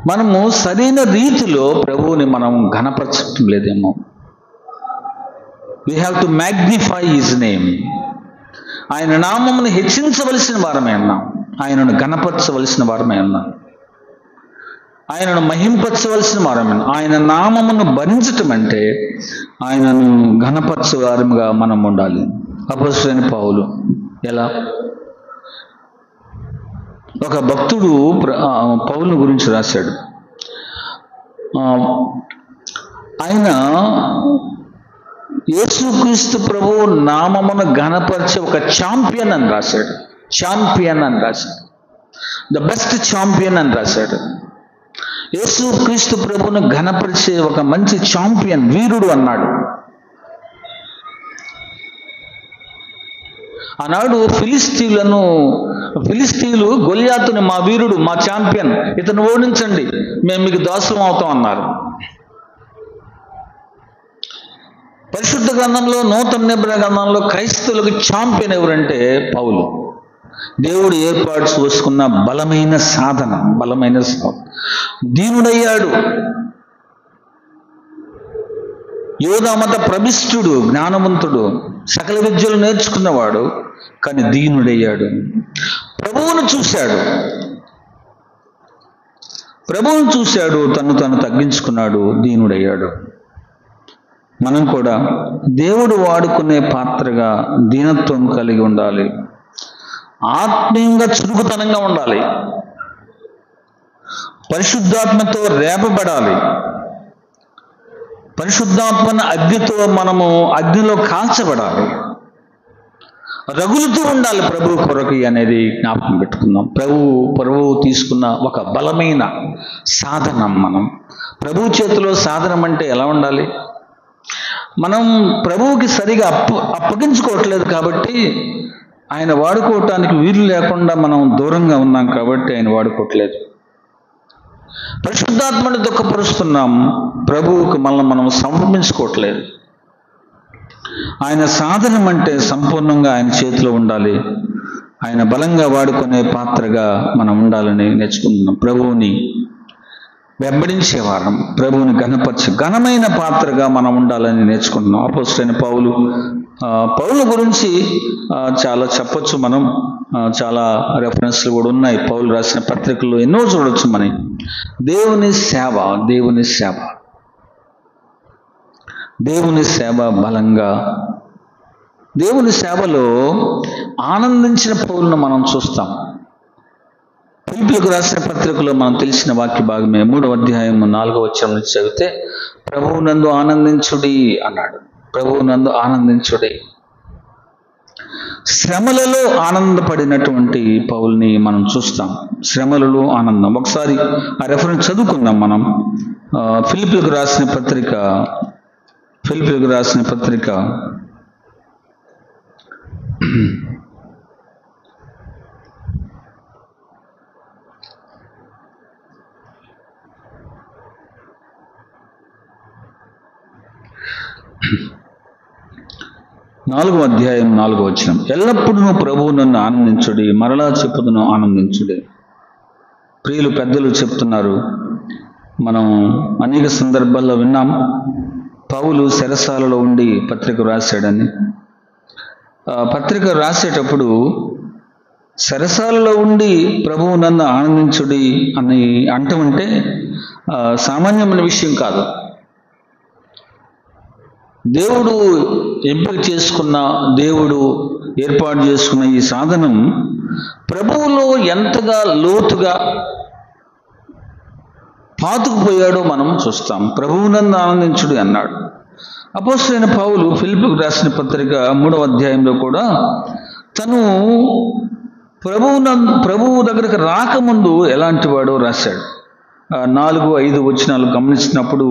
మనము సరైన రీతిలో ప్రభువుని మనం ఘనపరచడం లేదేమో. We have to magnify his name. ఆయన నామమును హెచ్చించవలసిన వారమే అన్నాం, ఆయనను ఘనపరచవలసిన వారమే అన్నాం, ఆయనను మహింపరచవలసిన వారమే. ఆయన నామమును భరించటం అంటే ఆయనను ఘనపరచే వారముగా మనం ఉండాలి. అపోస్తలుడైన పౌలు ఎలా? ఒక భక్తుడు పౌలుని గురించి రాశాడు. ఆయన యేసుక్రీస్తు ప్రభువు నామమును ఘనపరిచే ఒక ఛాంపియన్ అని రాశాడు. ద బెస్ట్ ఛాంపియన్ అని రాశాడు. యేసుక్రీస్తు ప్రభువును ఘనపరిచే ఒక మంచి ఛాంపియన్, వీరుడు అన్నాడు. ఆనాడు ఫిలిస్తీన్లు గొల్యాతుని మా వీరుడు, మా ఛాంపియన్, ఇతను ఓడించండి, మేము మీకు దాసులం అవుతాం అన్నారు. పరిశుద్ధ గ్రంథంలో, నూతన నిబంధన గ్రంథంలో క్రైస్తవులకు ఛాంపియన్ ఎవరంటే పౌలు. దేవుడు ఏర్పాటు చేసుకున్న బలమైన సాధన. దీనుడయ్యాడు, యోధామత ప్రవిష్టుడు, జ్ఞానవంతుడు, సకల విద్యలు నేర్చుకున్నవాడు, కానీ దీనుడయ్యాడు. ప్రభువును చూశాడు, తను తగ్గించుకున్నాడు, దీనుడయ్యాడు. మనం కూడా దేవుడు వాడుకునే పాత్రగా దీనత్వం కలిగి ఉండాలి. ఆత్మీయంగా చురుకుతనంగా ఉండాలి. పరిశుద్ధాత్మతో రేపబడాలి. పరిశుద్ధాత్మన అగ్నితో మనము అగ్నిలో కాల్చబడాలి. రగులుతూ ఉండాలి ప్రభు కొరకు అనేది జ్ఞాపకం పెట్టుకుందాం. ప్రభువు తీసుకున్న ఒక బలమైన సాధనం. మనం ప్రభు చేతిలో సాధనం అంటే ఎలా ఉండాలి? మనం ప్రభువుకి సరిగా అప్పగించుకోవట్లేదు కాబట్టి ఆయన వాడుకోవటానికి వీలు లేకుండా మనం దూరంగా ఉన్నాం కాబట్టి ఆయన వాడుకోవట్లేదు. పరిశుద్ధాత్మని దుఃఖపరుస్తున్నాం, ప్రభువుకి మనం సమర్పించుకోవట్లేదు. ఆయన సాధనం అంటే సంపూర్ణంగా ఆయన చేతిలో ఉండాలి. ఆయన బలంగా వాడుకునే పాత్రగా మనం ఉండాలని నేర్చుకుంటున్నాం. ప్రభువుని వెంబడించేవారం, ప్రభువుని ఘనమైన పాత్రగా మనం ఉండాలని నేర్చుకుంటున్నాం. అపోస్తలుడైన పౌలు గురించి చాలా చెప్పొచ్చు మనం. చాలా రెఫరెన్స్లు కూడా ఉన్నాయి. పౌలు రాసిన పత్రికల్లో ఎన్నో చూడొచ్చు మనం. దేవుని సేవ బలంగా, దేవుని సేవలో ఆనందించిన పౌలను మనం చూస్తాం. ఫిలిప్పీయులకు రాసిన పత్రికలో మనం తెలిసిన వాక్య భాగమే. 3వ అధ్యాయం 4వ వచనం నుంచి చదివితే, ప్రభువునందు ఆనందించుడి అన్నాడు. ప్రభువునందు ఆనందించుడి. శ్రమలలో ఆనందపడినటువంటి పౌల్ని మనం చూస్తాం. శ్రమలలో ఆనందం. ఒకసారి ఆ రెఫరెన్స్ చదువుకుందాం మనం. ఫిలిప్పీయులకు రాసిన పత్రిక 4వ అధ్యాయం 4వ వచనం. ఎల్లప్పుడూ ప్రభువు నన్ను ఆనందించుడి, మరలా చెప్పుదును ఆనందించుడి. ప్రియులు పెద్దలు చెప్తున్నారు, మనం అనేక సందర్భాల్లో విన్నాం. పౌలు చెరసాలలో ఉండి పత్రిక రాశాడని. పత్రిక రాసేటప్పుడు చెరసాలలో ఉండి ప్రభువు నన్ను ఆనందించుడి అని అంటమంటే సామాన్యమైన విషయం కాదు. దేవుడు ఎంపిక చేసుకున్న, దేవుడు ఏర్పాటు చేసుకున్న ఈ సాధనం ప్రభువులో ఎంతగా లోతుగా పాతుకుపోయాడో మనం చూస్తాం. ప్రభువునందు ఆనందించుడు అన్నాడు. అపోస్తలుడైన పౌలు ఫిలిప్పీయులకు రాసిన పత్రిక 3వ అధ్యాయంలో కూడా తను ప్రభువు దగ్గరకు రాకముందు ఎలాంటి వాడో రాశాడు. 4-5 వచనాలు గమనించినప్పుడు,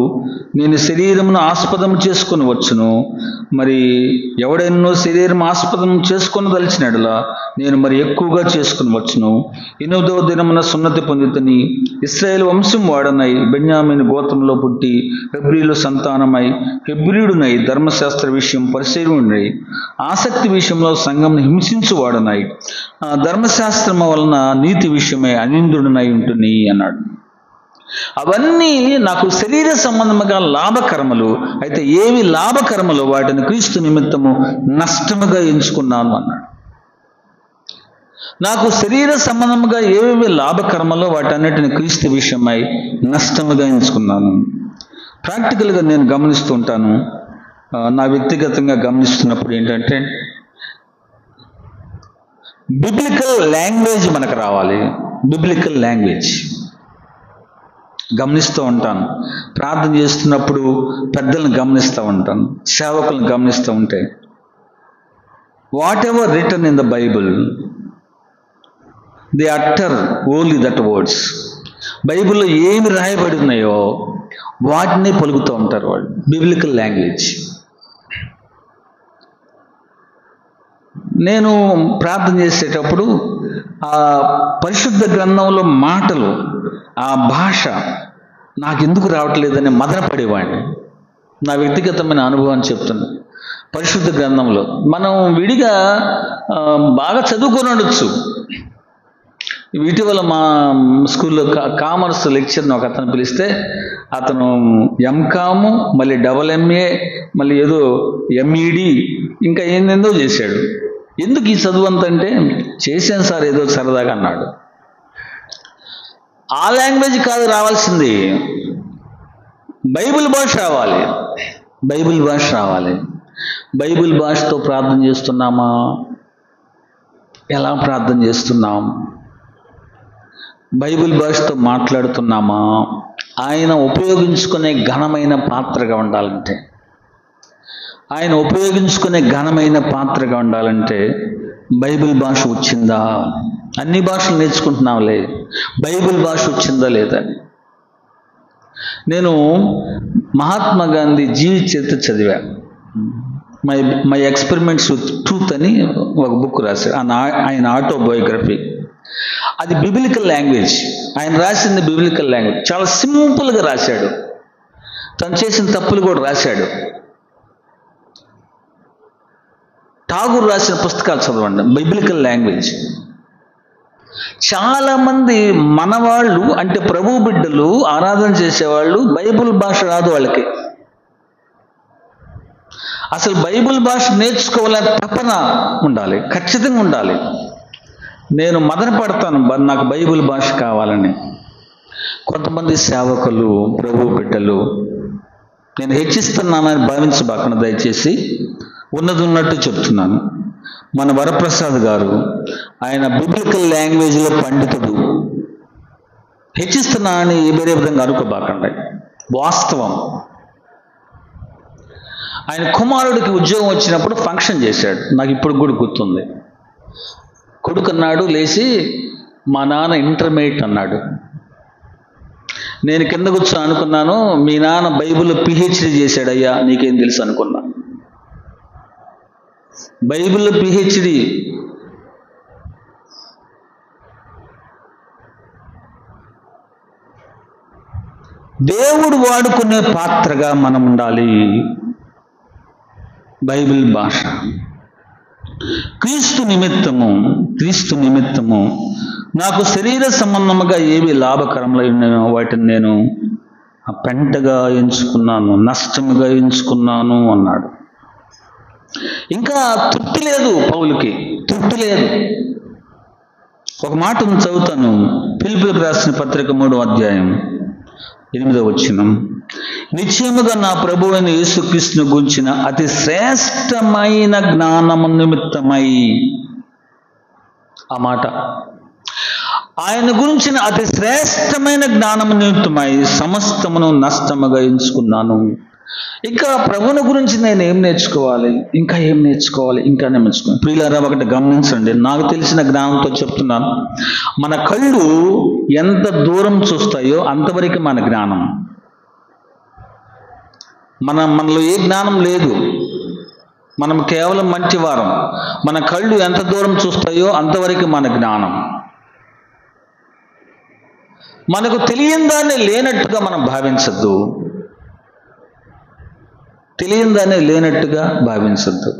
నేను శరీరమును ఆస్పదం చేసుకుని వచ్చును, మరి ఎవడెన్నో శరీరం ఆస్పదం చేసుకుని దలిచినట్లా నేను మరి ఎక్కువగా చేసుకుని వచ్చును. 8వ దినమున సున్నతి పొందితని, ఇశ్రాయేలు వంశం వాడనై, బెన్యామీను గోత్రంలో పుట్టి హెబ్రీయుల సంతానమై, హెబ్రీయుడునై, ధర్మశాస్త్ర విషయం పరిశీలునై, ఆసక్తి విషయంలో సంఘం హింసించు వాడనై, ధర్మశాస్త్రము వలన నీతి విషయమై అనిందుడునై ఉంటుంది అన్నాడు. అవన్నీ నాకు శరీర సంబంధముగా లాభకరములు, అయితే ఏవి లాభకరములు వాటిని క్రీస్తు నిమిత్తము నష్టముగా ఎంచుకున్నాను అన్నాడు. నాకు శరీర సంబంధముగా ఏవేవి లాభకరములో వాటన్నిటిని క్రీస్తు విషయమై నష్టముగా ఎంచుకున్నాను. ప్రాక్టికల్గా నేను గమనిస్తూ ఉంటాను. నా వ్యక్తిగతంగా గమనిస్తున్నప్పుడు ఏంటంటే, బిబ్లికల్ లాంగ్వేజ్ మనకు రావాలి. బిబ్లికల్ లాంగ్వేజ్ గమనిస్తూ ఉంటాను. ప్రార్థన చేస్తున్నప్పుడు పెద్దలను గమనిస్తూ ఉంటాను, సేవకులను గమనిస్తూ ఉంటే, what ever return in the Bible they utter only that words. బైబిల్లో ఏమి రాయబడి ఉన్నాయో వాటిని పలుకుతూ ఉంటారు వాళ్ళు. Biblical language. నేను ప్రార్థన చేసేటప్పుడు ఆ పరిశుద్ధ గ్రంథంలో మాటలు, ఆ భాష నాకెందుకు రావట్లేదని మదనపడేవాడిని. నా వ్యక్తిగతమైన అనుభవాన్ని చెప్తున్నా. పరిశుద్ధ గ్రంథంలో మనం విడిగా బాగా చదువుకొని ఉండొచ్చు. ఇటీవల మా స్కూల్లో కామర్స్ లెక్చర్ని ఒక అతను పిలిస్తే అతను ఎంకాము, మళ్ళీ MA, మళ్ళీ ఏదో MED, ఇంకా ఏందేందో చేశాడు. ఎందుకు ఈ చదువు అంతంటే, చేశాను సార్ ఏదో సరదాగా అన్నాడు. ఆ లాంగ్వేజ్ కాదు రావాల్సింది, బైబిల్ భాష రావాలి. బైబిల్ భాష రావాలి. బైబిల్ భాషతో ప్రార్థన చేస్తున్నామా? ఎలా ప్రార్థన చేస్తున్నాం? బైబిల్ భాషతో మాట్లాడుతున్నామా? ఆయన ఉపయోగించుకునే ఘనమైన పాత్రగా ఉండాలంటే, ఆయన ఉపయోగించుకునే ఘనమైన పాత్రగా ఉండాలంటే బైబిల్ భాష వచ్చిందా? అన్ని భాషలు నేర్చుకుంటున్నాంలే, బైబిల్ భాష వచ్చిందా లేదా? నేను మహాత్మా గాంధీ జీవిత చరిత్ర చదివాను. మై ఎక్స్పెరిమెంట్స్ విత్ ట్రూత్ అని ఒక బుక్ రాశారు, ఆయన ఆటోబయోగ్రఫీ. అది బిబిలికల్ లాంగ్వేజ్. ఆయన రాసింది బిబిలికల్ లాంగ్వేజ్. చాలా సింపుల్గా రాశాడు. తను చేసిన తప్పులు కూడా రాశాడు. ఠాగూర్ రాసిన పుస్తకాలు చదవండి, బిబిలికల్ లాంగ్వేజ్. చాలామంది మనవాళ్ళు, అంటే ప్రభు బిడ్డలు, ఆరాధన చేసేవాళ్ళు, బైబిల్ భాష రాదు వాళ్ళకి. అసలు బైబిల్ భాష నేర్చుకోవాలని తపన ఉండాలి, ఖచ్చితంగా ఉండాలి. నేను మదన పడతాను, నాకు బైబిల్ భాష కావాలని. కొంతమంది సేవకులు, ప్రభు బిడ్డలు, నేను హెచ్చిస్తున్నానని భావించబాకుండా దయచేసి, ఉన్నది ఉన్నట్టు చెప్తున్నాను. మన వరప్రసాద్ గారు, ఆయన బిబ్లికల్ లాంగ్వేజ్లో పండితుడు. హెచ్చిస్తున్నానని వేరే విధంగా అనుకోబాకండి, వాస్తవం. ఆయన కుమారుడికి ఉద్యోగం వచ్చినప్పుడు ఫంక్షన్ చేశాడు, నాకు ఇప్పుడు కూడా గుర్తుంది. కొడుకు అన్నాడు లేచి, మా నాన్న ఇంటర్మీడియట్ అన్నాడు. నేను కింద కూర్చొని అనుకున్నాను, మీ నాన్న బైబిల్లో PhD చేశాడయ్యా, నీకేం తెలుసు అనుకున్నా. బైబిల్లో PhD. దేవుడు వాడుకునే పాత్రగా మనం ఉండాలి. బైబిల్ భాష క్రీస్తు నిమిత్తము నాకు శరీర సంబంధముగా ఏవి లాభకరములై ఉన్నాయో వాటిని నేను పెంటగా ఎంచుకున్నాను, నష్టముగా ఎంచుకున్నాను అన్నాడు. ఇంకా తృప్తి లేదు పౌలుకి, తృప్తి లేదు. ఒక మాట చదువుతాను, ఫిలిప్పీయులకు రాసిన పత్రిక 3వ అధ్యాయం 8వ వచనం. నిశ్చయముగా నా ప్రభువైన యేసుక్రీస్తును గురించిన అతి శ్రేష్టమైన జ్ఞానము నిమిత్తమై, ఆ మాట, ఆయన గురించిన అతి శ్రేష్టమైన జ్ఞానము నిమిత్తమై సమస్తమును నష్టముగా ఎంచుకున్నాను. ఇంకా ప్రభువుని గురించి నేను ఏం నేర్చుకోవాలి, ఇంకా ఏం నేర్చుకోవాలి, ఇంకా నేర్చుకోవాలి. ప్రియులారా, ఒకటి గమనించండి, నాకు తెలిసిన జ్ఞానంతో చెప్తున్నాను. మన కళ్ళు ఎంత దూరం చూస్తాయో అంతవరకు మన జ్ఞానం. మనలో ఏ జ్ఞానం లేదు, మనం కేవలం మంచివారం. మన కళ్ళు ఎంత దూరం చూస్తాయో అంతవరకు మన జ్ఞానం. మనకు తెలియని దాన్ని లేనట్టుగా మనం భావించద్దు, తెలియని దాన్ని లేనట్టుగా భావించద్దు.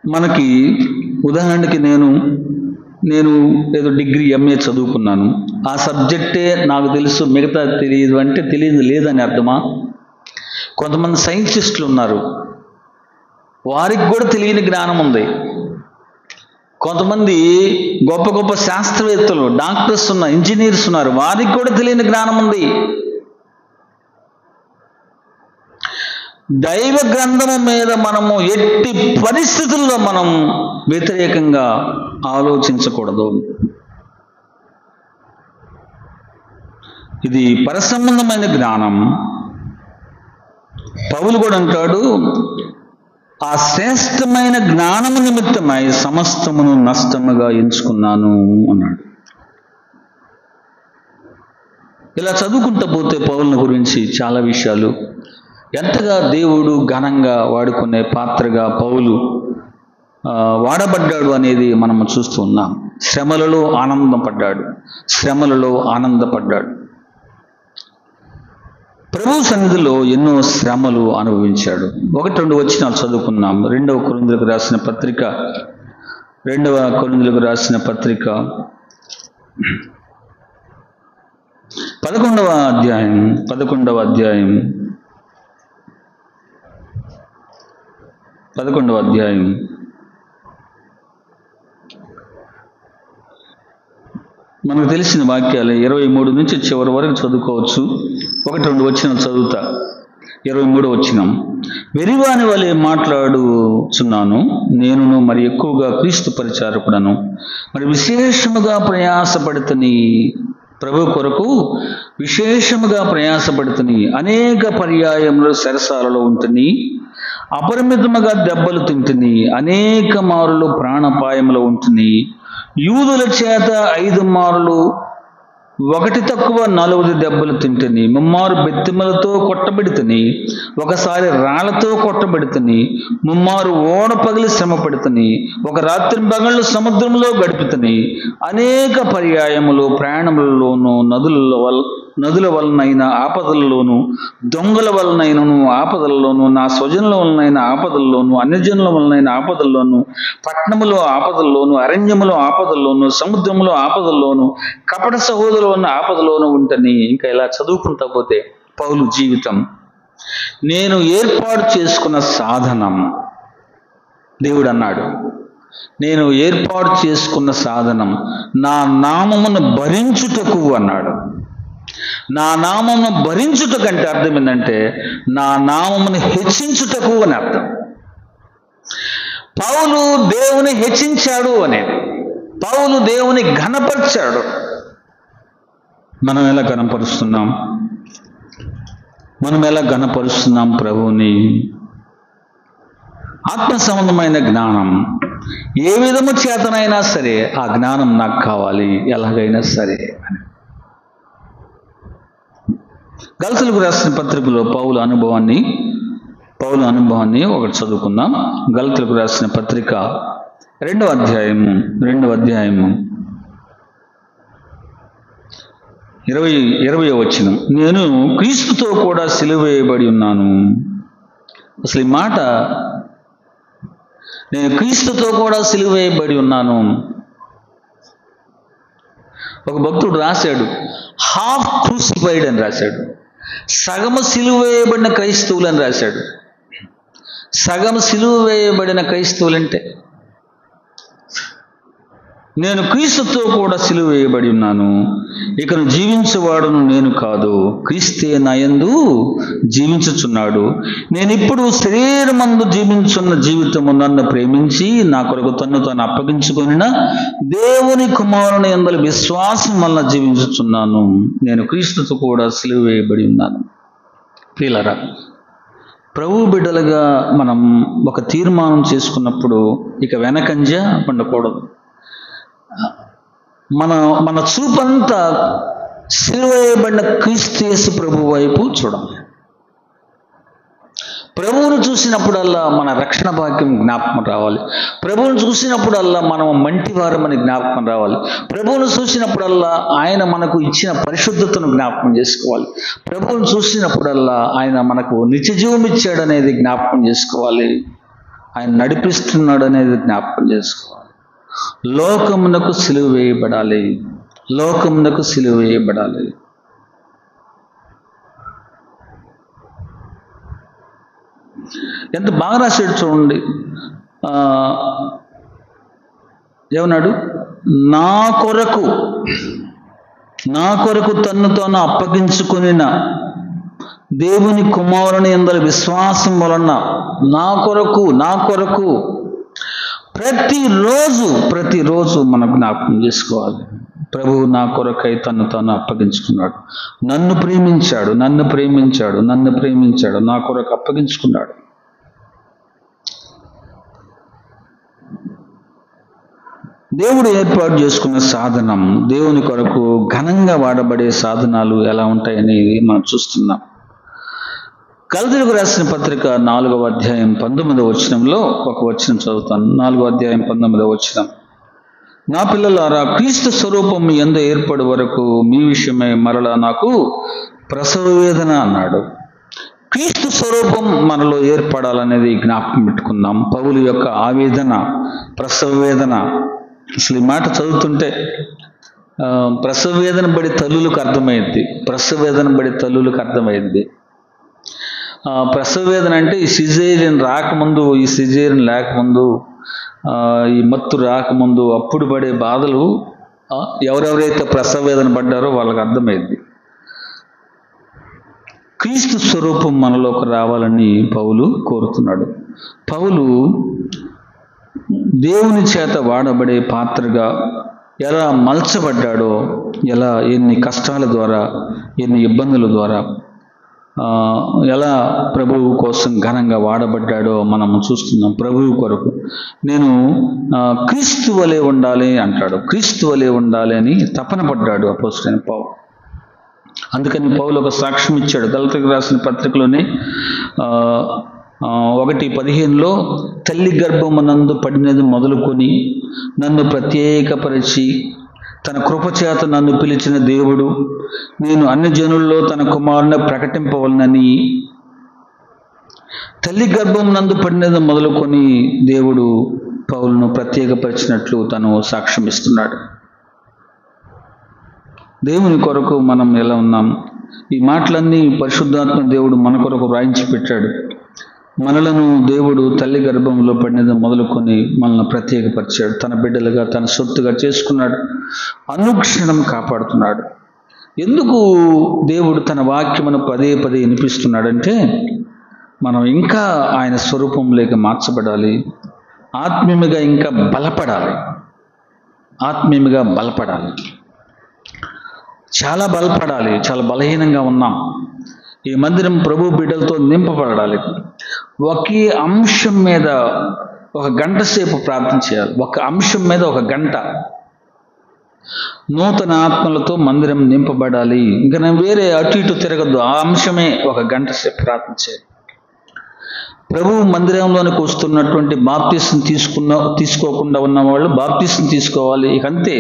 మనకి ఉదాహరణకి నేను ఏదో డిగ్రీ MA చదువుకున్నాను, ఆ సబ్జెక్టే నాకు తెలుసు, మిగతా తెలియదు అంటే తెలియదు లేదని అర్థమా? కొంతమంది సైంటిస్టులు ఉన్నారు, వారికి కూడా తెలియని జ్ఞానం ఉంది. కొంతమంది గొప్ప గొప్ప శాస్త్రవేత్తలు, డాక్టర్స్ ఉన్నారు, ఇంజనీర్స్ ఉన్నారు, వారికి కూడా తెలియని జ్ఞానం ఉంది. దైవ గ్రంథము మీద మనము ఎట్టి పరిస్థితుల్లో మనం వ్యతిరేకంగా ఆలోచించకూడదు. ఇది పరసంబంధమైన జ్ఞానం. పౌలు కూడా అంటాడు, ఆ శ్రేష్టమైన జ్ఞానము నిమిత్తమై సమస్తమును నష్టముగా ఎంచుకున్నాను అన్నాడు. ఇలా చదువుకుంటూ పోతే పౌలుని గురించి చాలా విషయాలు, ఎంతగా దేవుడు ఘనంగా వాడుకునే పాత్రగా పౌలు వాడబడ్డాడు అనేది మనము చూస్తూ ఉన్నాం. శ్రమలలో ఆనందపడ్డాడు. ప్రభు సన్నిధిలో ఎన్నో శ్రమలు అనుభవించాడు. 1-2 వచనాలు చదువుకున్నాం. 2వ కొరింథీయులకు రాసిన పత్రిక 11వ అధ్యాయం మనకు తెలిసిన వాక్యాలు 23 నుంచి చివరి వరకు చదువుకోవచ్చు. 1-2 వచనాలు చదువుతా. 23వ వచనం, వెరివాని వలె మాట్లాడుచున్నాను, నేనును మరి ఎక్కువగా క్రీస్తు పరిచారకుడను, మరి విశేషముగా ప్రయాసపడుతుని, ప్రభు కొరకు విశేషముగా ప్రయాసపడుతుని, అనేక పర్యాయములు చెరసాలలో ఉంటుని, అపరిమితముగా దెబ్బలు తింటుని, అనేక మారులు ప్రాణాపాయములో ఉంటుని, యూదుల చేత 5 మారులు 1 తక్కువ 4 దెబ్బలు తింటుని, 3 మారు బెత్తిమలతో కొట్టబెడుతుని, ఒకసారి రాళ్లతో కొట్టబెడుతుని, 3 మారు ఓడ పగిలి శ్రమ పడుతుని, ఒక రాత్రి పగళ్ళు సముద్రంలో గడుపుతుని, అనేక పర్యాయములు ప్రయాణములలోనూ, నదుల వలనైన ఆపదలలోను, దొంగల వలనైనను ఆపదలలోను, నా స్వజనుల వలనైన ఆపదల్లోను, అన్యజనుల వలనైన ఆపదల్లోను, పట్టణములో ఆపదల్లోను, అరణ్యములో ఆపదల్లోను, సముద్రములో ఆపదల్లోను, కపట సహోదరుల వలన ఆపదలోను ఉంటని. ఇంకా ఇలా చదువుకుంటా పోతే పౌలు జీవితం. నేను ఏర్పాటు చేసుకున్న సాధనం, దేవుడు అన్నాడు, నేను ఏర్పాటు చేసుకున్న సాధనం నా నామమును భరించుటకు అన్నాడు. నా నామమును భరించుట కంటే అర్థం ఏంటంటే నా నామమును హెచ్చించుటకు అని అర్థం. పౌలు దేవుని హెచ్చించాడు అనేది, పౌలు దేవుని ఘనపరిచాడు. మనం ఎలా ఘనపరుస్తున్నాం ప్రభువుని? ఆత్మ సంబంధమైన జ్ఞానం ఏ విధము చేతనైనా సరే ఆ జ్ఞానం నాకు కావాలి, ఎలాగైనా సరే అని. గలతీయులకు రాసిన పత్రికలో పౌలు అనుభవాన్ని ఒకటి చదువుకుందాం. గలతీయులకు రాసిన పత్రిక 2వ అధ్యాయము 20వ వచనం, నేను క్రీస్తుతో కూడా సిలువ వేయబడి ఉన్నాను. అసలు ఈ మాట, నేను క్రీస్తుతో కూడా సిలువ వేయబడి ఉన్నాను. ఒక భక్తుడు రాశాడు, హాఫ్ క్రూసిఫైడ్ అని రాశాడు. సగము సిలువ వేయబడిన క్రైస్తవులు అని రాశాడు. సగం సిలువ వేయబడిన క్రైస్తవులంటే, నేను క్రీస్తుతో కూడా సిలువ వేయబడి ఉన్నాను, ఇకను జీవించేవాడును నేను కాదు, క్రీస్తే నాయందు జీవించుచున్నాడు. నేను ఇప్పుడు శరీరమందు జీవించున్న జీవితము నన్ను ప్రేమించి నా కొరకు తన్ను తాను అప్పగించుకొనిన దేవుని కుమారుని యందు విశ్వాసం వలన జీవించుచున్నాను. నేను క్రీస్తుతో కూడా సిలువ వేయబడి ఉన్నాను. ప్రియులారా, ప్రభు బిడ్డలుగా మనం ఒక తీర్మానం చేసుకున్నప్పుడు ఇక వెనకంజ పండకూడదు. మన చూపంతా సిలువ వేయబడిన క్రీస్తు యేసు ప్రభు వైపు చూడాలి. ప్రభువును చూసినప్పుడల్లా మన రక్షణ భాగ్యం జ్ఞాపకం రావాలి. ప్రభువును చూసినప్పుడల్లా మనం మంటివారమని జ్ఞాపకం రావాలి. ప్రభువును చూసినప్పుడల్లా ఆయన మనకు ఇచ్చిన పరిశుద్ధతను జ్ఞాపకం చేసుకోవాలి. ప్రభువును చూసినప్పుడల్లా ఆయన మనకు నిత్య జీవం ఇచ్చాడనేది జ్ఞాపకం చేసుకోవాలి. ఆయన నడిపిస్తున్నాడు అనేది జ్ఞాపకం చేసుకోవాలి. లోకమునకు సిలువ వేయబడాలి. ఎంత బాగా రాశాడు చూడండి. ఏమన్నాడు? నా కొరకు తన్ను తాను అప్పగించుకొనిన దేవుని కుమారుని యందు విశ్వాసం వలన నా కొరకు ప్రతిరోజు మనం జ్ఞాపకం చేసుకోవాలి. ప్రభువు నా కొరకై తన్ను తాను అప్పగించుకున్నాడు. నన్ను ప్రేమించాడు, నా కొరకు అప్పగించుకున్నాడు. దేవుడు ఏర్పాటు చేసుకున్న సాధనం, దేవుని కొరకు ఘనంగా వాడబడే సాధనాలు ఎలా ఉంటాయని మనం చూస్తున్నాం. గలతీయులకు రాసిన పత్రిక 4వ అధ్యాయం 19వ వచనంలో ఒక వచనం చదువుతాను. 4వ అధ్యాయం 19వ వచనం, నా పిల్లలారా, క్రీస్తు స్వరూపం యందు ఏర్పడు వరకు మీ విషయమై మరలా నాకు ప్రసవ వేదన అన్నాడు. క్రీస్తు స్వరూపం మనలో ఏర్పడాలనేది జ్ఞాపకం పెట్టుకుందాం. పౌలు యొక్క ఆవేదన, ప్రసవ వేదన. అసలు ఈ మాట చదువుతుంటే ప్రసవ వేదన పడి తల్లులకు అర్థమైంది. ప్రసవ వేదన పడి తల్లులకు అర్థమైంది. ప్రసవ వేదన అంటే ఈ సిజేరియన్ రాకముందు, ఈ సిజేరియన్ లేకముందు, ఈ మత్తు రాకముందు అప్పుడు పడే బాధలు ఎవరెవరైతే ప్రసవ వేదన పడ్డారో వాళ్ళకి అర్థమైంది. క్రీస్తు స్వరూపం మనలోకి రావాలని పౌలు కోరుతున్నాడు. పౌలు దేవుని చేత వాడబడే పాత్రగా ఎలా మలచబడ్డాడో, ఎన్ని కష్టాల ద్వారా, ఎన్ని ఇబ్బందుల ద్వారా ఎలా ప్రభువు కోసం ఘనంగా వాడబడ్డాడో మనం చూస్తున్నాం. ప్రభువు కొరకు నేను క్రీస్తు వలె ఉండాలి అంటాడు. క్రీస్తు వలె ఉండాలి అని తపన పడ్డాడు అపోస్తలుడైన పౌలు. అందుకని పౌలు ఒక సాక్ష్యం ఇచ్చాడు. గలతీయులకు రాసిన పత్రికలోనే 1:15 తల్లి గర్భమునందు పడినది మొదలుకొని నన్ను ప్రత్యేకపరిచి తన కృపచేత నన్ను పిలిచిన దేవుడు నేను అన్ని జనుల్లో తన కుమారుని ప్రకటింపవలనని, తల్లి గర్భం నందు పడినది మొదలుకొని దేవుడు పౌలును ప్రత్యేకపరిచినట్లు తను సాక్ష్యం ఇస్తున్నాడు. దేవుని కొరకు మనం ఎలా ఉన్నాం? ఈ మాటలన్నీ పరిశుద్ధాత్మ దేవుడు మన కొరకు రాయించి పెట్టాడు. మనలను దేవుడు తల్లి గర్భంలో పడినది మొదలుకొని మనల్ని ప్రత్యేకపరిచాడు. తన బిడ్డలుగా, తన సొత్తుగా చేసుకున్నాడు. అనుక్షణం కాపాడుతున్నాడు. ఎందుకు దేవుడు తన వాక్యమును పదే పదే వినిపిస్తున్నాడంటే మనం ఇంకా ఆయన స్వరూపంలోకి మార్చబడాలి. ఆత్మీయంగా ఇంకా బలపడాలి. ఆత్మీయంగా బలపడాలి. చాలా బలపడాలి. చాలా బలహీనంగా ఉన్నాం. ఈ మందిరం ప్రభు బిడ్డలతో నింపబడాలి. ఒకే అంశం మీద 1 గంట సేపు ప్రార్థన చేయాలి. ఒక అంశం మీద 1 గంట. నూతన ఆత్మలతో మందిరం నింపబడాలి. ఇంకా నేను వేరే అటు ఇటు తిరగద్దు. ఆ అంశమే 1 గంట సేపు ప్రార్థన చేయాలి. ప్రభు మందిరంలోనికి వస్తున్నటువంటి బాప్తిసం తీసుకోకుండా ఉన్న వాళ్ళు బాప్తిసం తీసుకోవాలి. ఇక అంతే.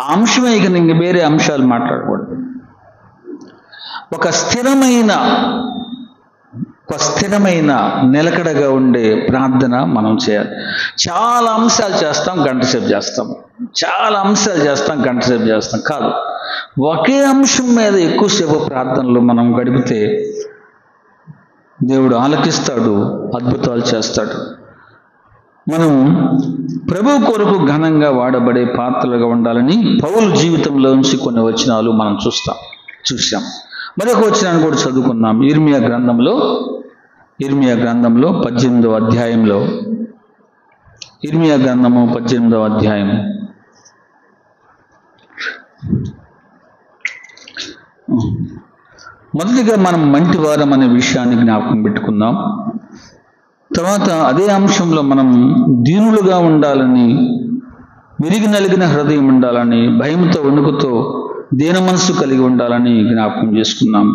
ఆ అంశమే. ఇక ఇంక వేరే అంశాలు మాట్లాడకూడదు. ఒక స్థిరమైన నిలకడగా ఉండే ప్రార్థన మనం చేయాలి. చాలా అంశాలు చేస్తాం, గంట సేపు చేస్తాం. చాలా అంశాలు చేస్తాం, గంట సేపు చేస్తాం. కాదు, ఒకే అంశం మీద ఎక్కువసేపు ప్రార్థనలు మనం గడిపితే దేవుడు ఆలకిస్తాడు, అద్భుతాలు చేస్తాడు. మనం ప్రభు కొరకు ఘనంగా వాడబడే పాత్రలుగా ఉండాలని పౌలు జీవితంలో నుంచి కొన్ని వచనాలు మనం చూసాం. మరొక వచనాన్ని కూడా చదువుకున్నాం. ఇర్మియా గ్రంథంలో 18వ అధ్యాయంలో, ఇర్మియా గ్రంథము 18వ అధ్యాయం మొదటిగా మనం మంటివారం అనే విషయాన్ని జ్ఞాపకం పెట్టుకుందాం. తర్వాత అదే అంశంలో మనం దీనులుగా ఉండాలని, విరిగి నలిగిన హృదయం ఉండాలని, భయంతో వణుకుతో దీన మనసు కలిగి ఉండాలని జ్ఞాపకం చేసుకున్నాం.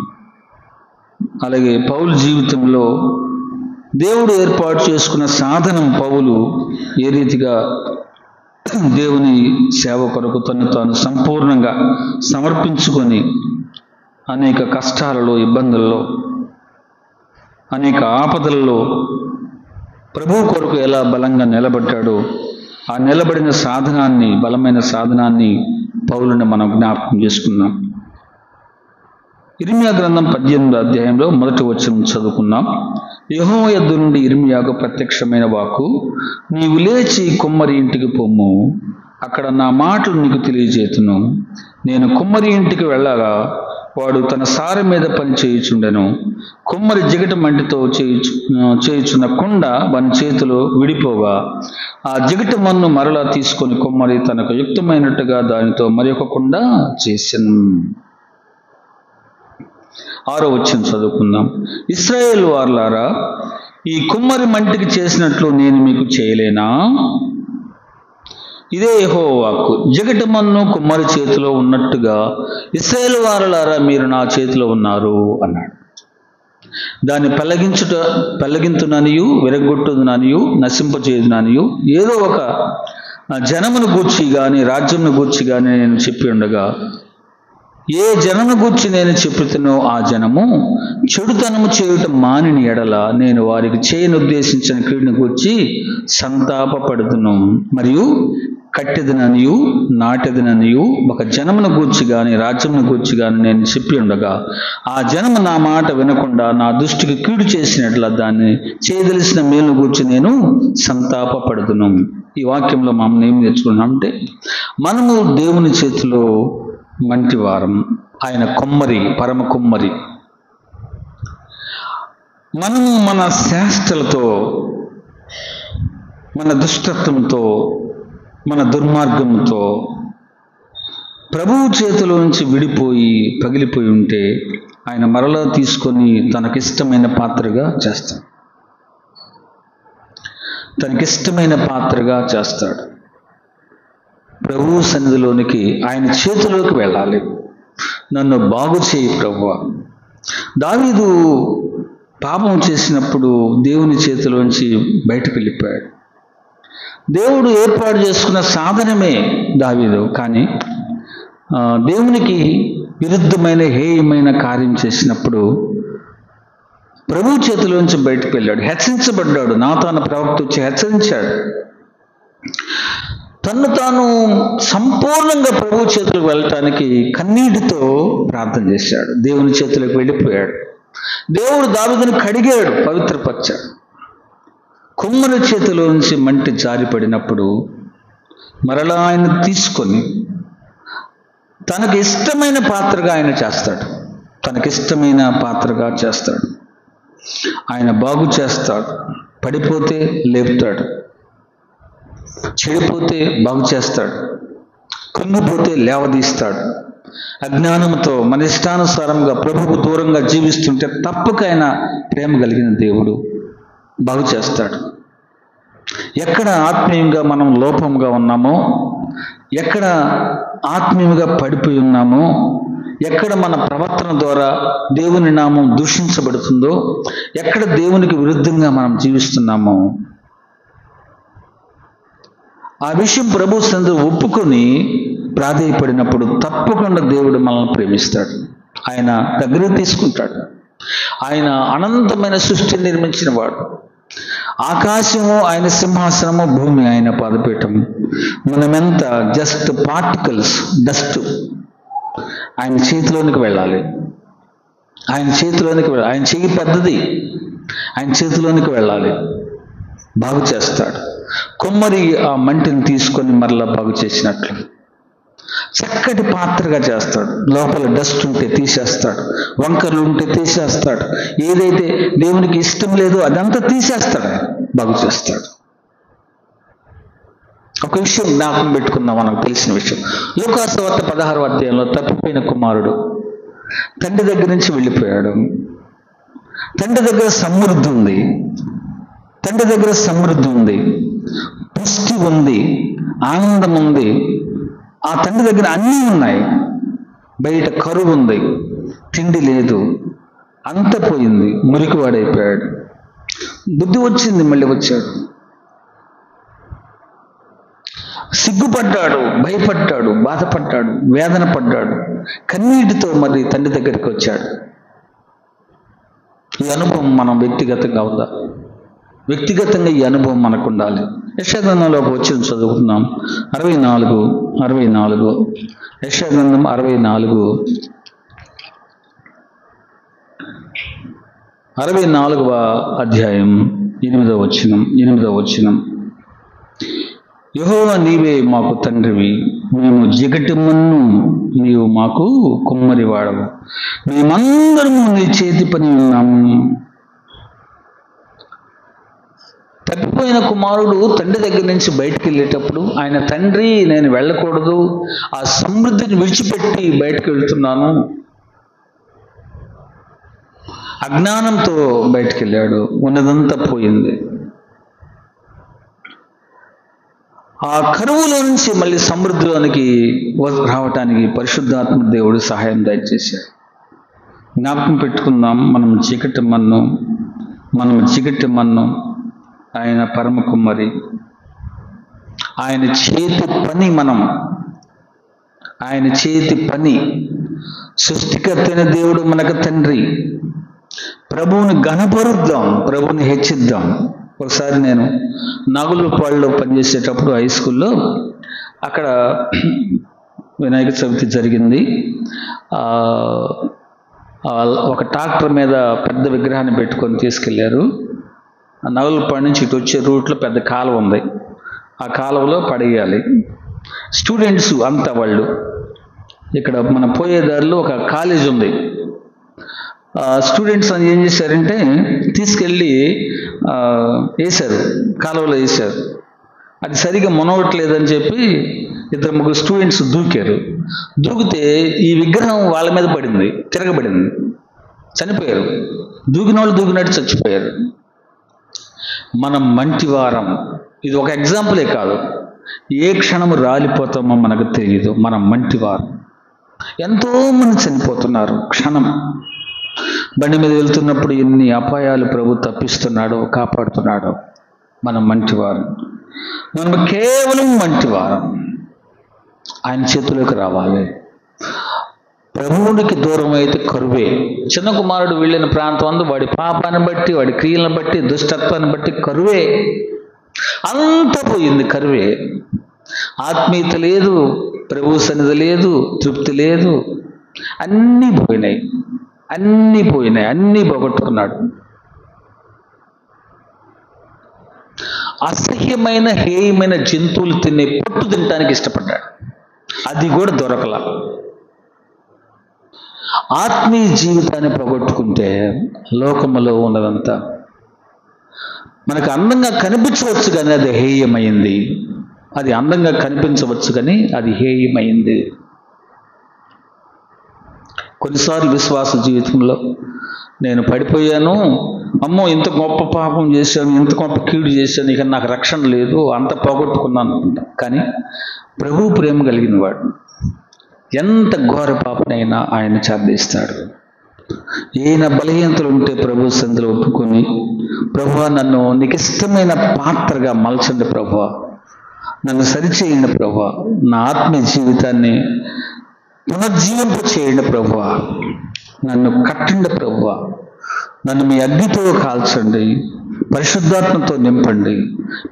అలాగే పౌలు జీవితంలో దేవుడు ఏర్పాటు చేసుకున్న సాధనం పౌలు ఏ రీతిగా దేవుని సేవ కొరకు తను తాను సంపూర్ణంగా సమర్పించుకొని అనేక కష్టాలలో, ఇబ్బందుల్లో, అనేక ఆపదలలో ప్రభువు కొరకు ఎలా బలంగా నిలబడ్డాడో ఆ నిలబడిన సాధనాన్ని, బలమైన సాధనాన్ని పౌలుని మనం జ్ఞాపకం చేసుకున్నాం. ఇర్మియా గ్రంథం 18వ అధ్యాయంలో మొదటి వచనం చదువుకున్నాం. యెహోవా యొద్ద నుండి ఇర్మియాకు ప్రత్యక్షమైన వాక్కు, నీవు లేచి కుమ్మరి ఇంటికి పొమ్ము, అక్కడ నా మాటలు నీకు తెలియజేతును. నేను కుమ్మరి ఇంటికి వెళ్ళగా వాడు తన సారె మీద పని చేయుచుండెను. కుమ్మరి జిగట మంటితో చేయుచున్న కుండ వాని చేతిలో విడిపోగా ఆ జిగట మన్ను మరలా తీసుకొని కుమ్మరి తనకు యుక్తమైనట్టుగా దానితో మరి ఒక కుండ చేసెను. 6వ వచనం చదువుకుందాం. ఇశ్రాయేలు వారలారా, ఈ కుమ్మరి మంటికి చేసినట్లు నేను మీకు చేయలేనా? ఇదే యెహోవా వాక్కు. జిగట మన్ను కుమ్మరి చేతిలో ఉన్నట్టుగా ఇశ్రాయేలు వారలారా మీరు నా చేతిలో ఉన్నారు అన్నాడు. దాన్ని పెళ్ళగింతుననియు, విరగొట్టుననియు, నశింపచేయుననియు ఏదో ఒక జనమును గూర్చి కానీ రాజ్యమును గూర్చి కానీ నేను చెప్పి ఉండగా ఏ జనము గూర్చి నేను చెప్పుతున్నో ఆ జనము చెడుతనము చేయుట మానిని ఎడల నేను వారికి చేయనుద్దేశించిన కీడును గూర్చి సంతాపపడుతును. మరియు కట్టెదననియు నాటెదననియు ఒక జనమును గూర్చి గాని రాజ్యమును గూర్చి గాని నేను చెప్పి ఉండగా ఆ జనము నా మాట వినకుండా నా దృష్టికి కీడు చేసినట్ల దాన్ని చేయదలిసిన మేలును గూర్చి నేను సంతాపపడుతును. ఈ వాక్యంలో మనం ఏం నేర్చుకున్నామంటే, మనము దేవుని చేతిలో మంటివారం, ఆయన కొమ్మరి, పరమ కొమ్మరి. మనము మన శాస్త్రలతో, మన దుష్టత్వంతో, మన దుర్మార్గంతో ప్రభువు చేతిలో నుంచి విడిపోయి పగిలిపోయి ఉంటే ఆయన మరలా తీసుకొని తనకిష్టమైన పాత్రగా చేస్తాడు. తనకిష్టమైన పాత్రగా చేస్తాడు. ప్రభువు సన్నిధిలోనికి, ఆయన చేతిలోకి వెళ్ళాలి. నన్ను బాగు చేయి ప్రభువా. దావీదు పాపం చేసినప్పుడు దేవుని చేతిలోంచి బయటకు వెళ్ళిపోయాడు. దేవుడు ఏర్పాటు చేసుకున్న సాధనమే దావీదు. కానీ దేవునికి విరుద్ధమైన హేయమైన కార్యం చేసినప్పుడు ప్రభు చేతిలోంచి బయటకు వెళ్ళాడు. హెచ్చరించబడ్డాడు. నాతాను ప్రవక్త వచ్చి హెచ్చరించాడు. తన్ను తాను సంపూర్ణంగా ప్రభు చేతులకు వెళ్ళటానికి కన్నీటితో ప్రార్థన చేశాడు. దేవుని చేతులకు వెళ్ళిపోయాడు. దేవుడు దావీదును కడిగాడు, పవిత్రపరిచాడు. కుమ్మరి చేతిలో నుంచి మంటి జారిపడినప్పుడు మరలా ఆయన తీసుకొని తనకి ఇష్టమైన పాత్రగా ఆయన చేస్తాడు. తనకిష్టమైన పాత్రగా చేస్తాడు. ఆయన బాగు చేస్తాడు. పడిపోతే లేపుతాడు. చెడిపోతే బాగు చేస్తాడు. కృంగిపోతే లేవదీస్తాడు. అజ్ఞానంతో మన ఇష్టానుసారంగా ప్రభువుకు దూరంగా జీవిస్తుంటే తప్పక ఆయన ప్రేమ కలిగిన దేవుడు బాగు చేస్తాడు. ఎక్కడ ఆత్మీయంగా మనం లోపంగా ఉన్నామో, ఎక్కడ ఆత్మీయంగా పడిపోయి ఉన్నామో, ఎక్కడ మన ప్రవర్తన ద్వారా దేవుని నామం దూషించబడుతుందో, ఎక్కడ దేవునికి విరుద్ధంగా మనం జీవిస్తున్నామో ఆ విషయం ప్రభు సన్నిధిలో ఒప్పుకొని ప్రాధేయపడినప్పుడు తప్పకుండా దేవుడు మనల్ని ప్రేమిస్తాడు. ఆయన దగ్గరికి తీసుకుంటాడు. ఆయన అనంతమైన సృష్టిని నిర్మించిన వాడు. ఆకాశము ఆయన సింహాసనము, భూమి ఆయన పాదపీఠం. మనమెంత జస్ట్ పార్టికల్స్, డస్ట్. ఆయన చేతిలోనికి వెళ్ళాలి. ఆయన చేతిలోనికి వెళ్ళాలి. ఆయన చెయ్యి పెద్దది. ఆయన చేతిలోనికి వెళ్ళాలి. బాగు చేస్తాడు. కొమ్మరి ఆ మంటిని తీసుకొని మరలా బాగు చేసినట్లు చక్కటి పాత్రగా చేస్తాడు. లోపల డస్ట్ ఉంటే తీసేస్తాడు. వంకర్లు ఉంటే తీసేస్తాడు. ఏదైతే దేవునికి ఇష్టం లేదో అదంతా తీసేస్తాడు. బాగు చేస్తాడు. ఒక విషయం జ్ఞాపకం పెట్టుకుందాం, మనకు తెలిసిన విషయం. లూకాసు వార్త 16వ అధ్యాయంలో తప్పిపోయిన కుమారుడు తండ్రి దగ్గర నుంచి వెళ్ళిపోయాడు. తండ్రి దగ్గర సమృద్ధి ఉంది. తండ్రి దగ్గర సమృద్ధి ఉంది, పుష్టి ఉంది, ఆనందం ఉంది. ఆ తండ్రి దగ్గర అన్నీ ఉన్నాయి. బయట కరువు ఉంది, తిండి లేదు, అంత పోయింది. మురికివాడైపోయాడు. బుద్ధి వచ్చింది, మళ్ళీ వచ్చాడు. సిగ్గుపడ్డాడు, భయపడ్డాడు, బాధపడ్డాడు, వేదన పడ్డాడు. కన్నీటితో మరి తండ్రి దగ్గరికి వచ్చాడు. ఈ అనుభవం మనం వ్యక్తిగతంగా ఉందా? వ్యక్తిగతంగా ఈ అనుభవం మనకు ఉండాలి. యెషయా గ్రంథంలో వచ్చిన చదువుకుందాం. 64 యెషయా గ్రంథం 64వ అధ్యాయం 8వ వచనం. యెహోవా నీవే మాకు తండ్రివి, మేము జిగటమన్ను, నీవు మాకు కుమ్మరి వాడవు, మేమందరము నీ చేతి పని ఉన్నాము. తప్పిపోయిన కుమారుడు తండ్రి దగ్గర నుంచి బయటికి వెళ్ళేటప్పుడు ఆయన తండ్రి, నేను వెళ్ళకూడదు, ఆ సమృద్ధిని విడిచిపెట్టి బయటకు వెళ్తున్నాను, అజ్ఞానంతో బయటికి వెళ్ళాడు. ఉన్నదంతా పోయింది. ఆ కరువులో నుంచి మళ్ళీ సమృద్ధిలోనికి రావటానికి పరిశుద్ధాత్మ దేవుడు సహాయం దయచేశాడు. జ్ఞాపకం పెట్టుకుందాం, మనం చీకటి మన్ను, ఆయన పరమ కుమ్మరి. ఆయన చేతి పని, ఆయన చేతి పని. సృష్టికర్త అయిన దేవుడు మనకు తండ్రి. ప్రభువుని ఘనపరుద్దాం, ప్రభువుని హెచ్చిద్దాం. ఒకసారి నేను నాగులపాడులో పనిచేసేటప్పుడు హై స్కూల్లో అక్కడ వినాయక చవితి జరిగింది. ఒక ట్రాక్టర్ మీద పెద్ద విగ్రహాన్ని పెట్టుకొని తీసుకెళ్లారు. నాగులపాడు నుంచి ఇటు వచ్చే రూట్లో పెద్ద కాలువ ఉంది, ఆ కాలువలో పడేయాలి. స్టూడెంట్స్ అంతా వాళ్ళు, ఇక్కడ మన పోయే దారిలో ఒక కాలేజ్ ఉంది. స్టూడెంట్స్ అని ఏం చేశారంటే తీసుకెళ్ళి వేశారు, కాలువలో వేశారు. అది సరిగా మునగట్లేదని చెప్పి 2-3 స్టూడెంట్స్ దూకారు. దూకితే ఈ విగ్రహం వాళ్ళ మీద పడింది, తిరగబడింది, చనిపోయారు. దూకిన వాళ్ళు దూకినట్టు చచ్చిపోయారు. మనం మంటివారం. ఇది ఒక ఎగ్జాంపులే కాదు, ఏ క్షణము రాలిపోతామో మనకు తెలియదు. మనం మంటివారం. ఎంతోమంది చనిపోతున్నారు క్షణం. బండి మీద వెళ్తున్నప్పుడు ఎన్ని అపాయాలు ప్రభు తప్పిస్తున్నాడో, కాపాడుతున్నాడో. మనం మంటివారం. మనం కేవలం మంటివారం. ఆయన చేతులకు రావాలి. ప్రభువునికి దూరం అయితే కరువే. చిన్న కుమారుడు వెళ్ళిన ప్రాంతం అందు వాడి పాపాన్ని బట్టి, వాడి క్రియలను బట్టి, దుష్టత్వాన్ని బట్టి కరువే. అంత పోయింది, కరువే. ఆత్మీయత లేదు, ప్రభు సన్నిధి లేదు, తృప్తి లేదు. అన్నీ పోయినాయి, అన్నీ పోయినాయి, అన్నీ పోగొట్టుకున్నాడు. అసహ్యమైన హేయమైన జంతువులు తినే పొట్టు తినడానికి ఇష్టపడ్డాడు, అది కూడా దొరకల. ఆత్మీయ జీవితాన్ని పోగొట్టుకుంటే లోకములో ఉన్నదంతా మనకు అందంగా కనిపించవచ్చు, కానీ అది హేయమైంది. అది అందంగా కనిపించవచ్చు, కానీ అది హేయమైంది. కొన్నిసార్లు విశ్వాస జీవితంలో నేను పడిపోయాను, అమ్మో ఇంత గొప్ప పాపం చేశాను, ఇంత గొప్ప కీడు చేశాను, ఇక నాకు రక్షణ లేదు, అంత పోగొట్టుకున్నాను అనుకుంటా. కానీ ప్రభు ప్రేమ కలిగిన వాడు ఎంత ఘోర పాపనైనా ఆయన చేరదీస్తాడు. ఏమైనా బలహీనతలు ఉంటే ప్రభు సన్నిధిలో ఒప్పుకొని, ప్రభువా నన్ను నీకు ఇష్టమైన పాత్రగా మలచండి ప్రభువా, నన్ను సరిచేయండి ప్రభువా, నా ఆత్మీయ జీవితాన్ని పునర్జీవింప చేయండి ప్రభువా, నన్ను కట్టండి ప్రభువా, నన్ను మీ అగ్నితో కాల్చండి, పరిశుద్ధాత్మతో నింపండి,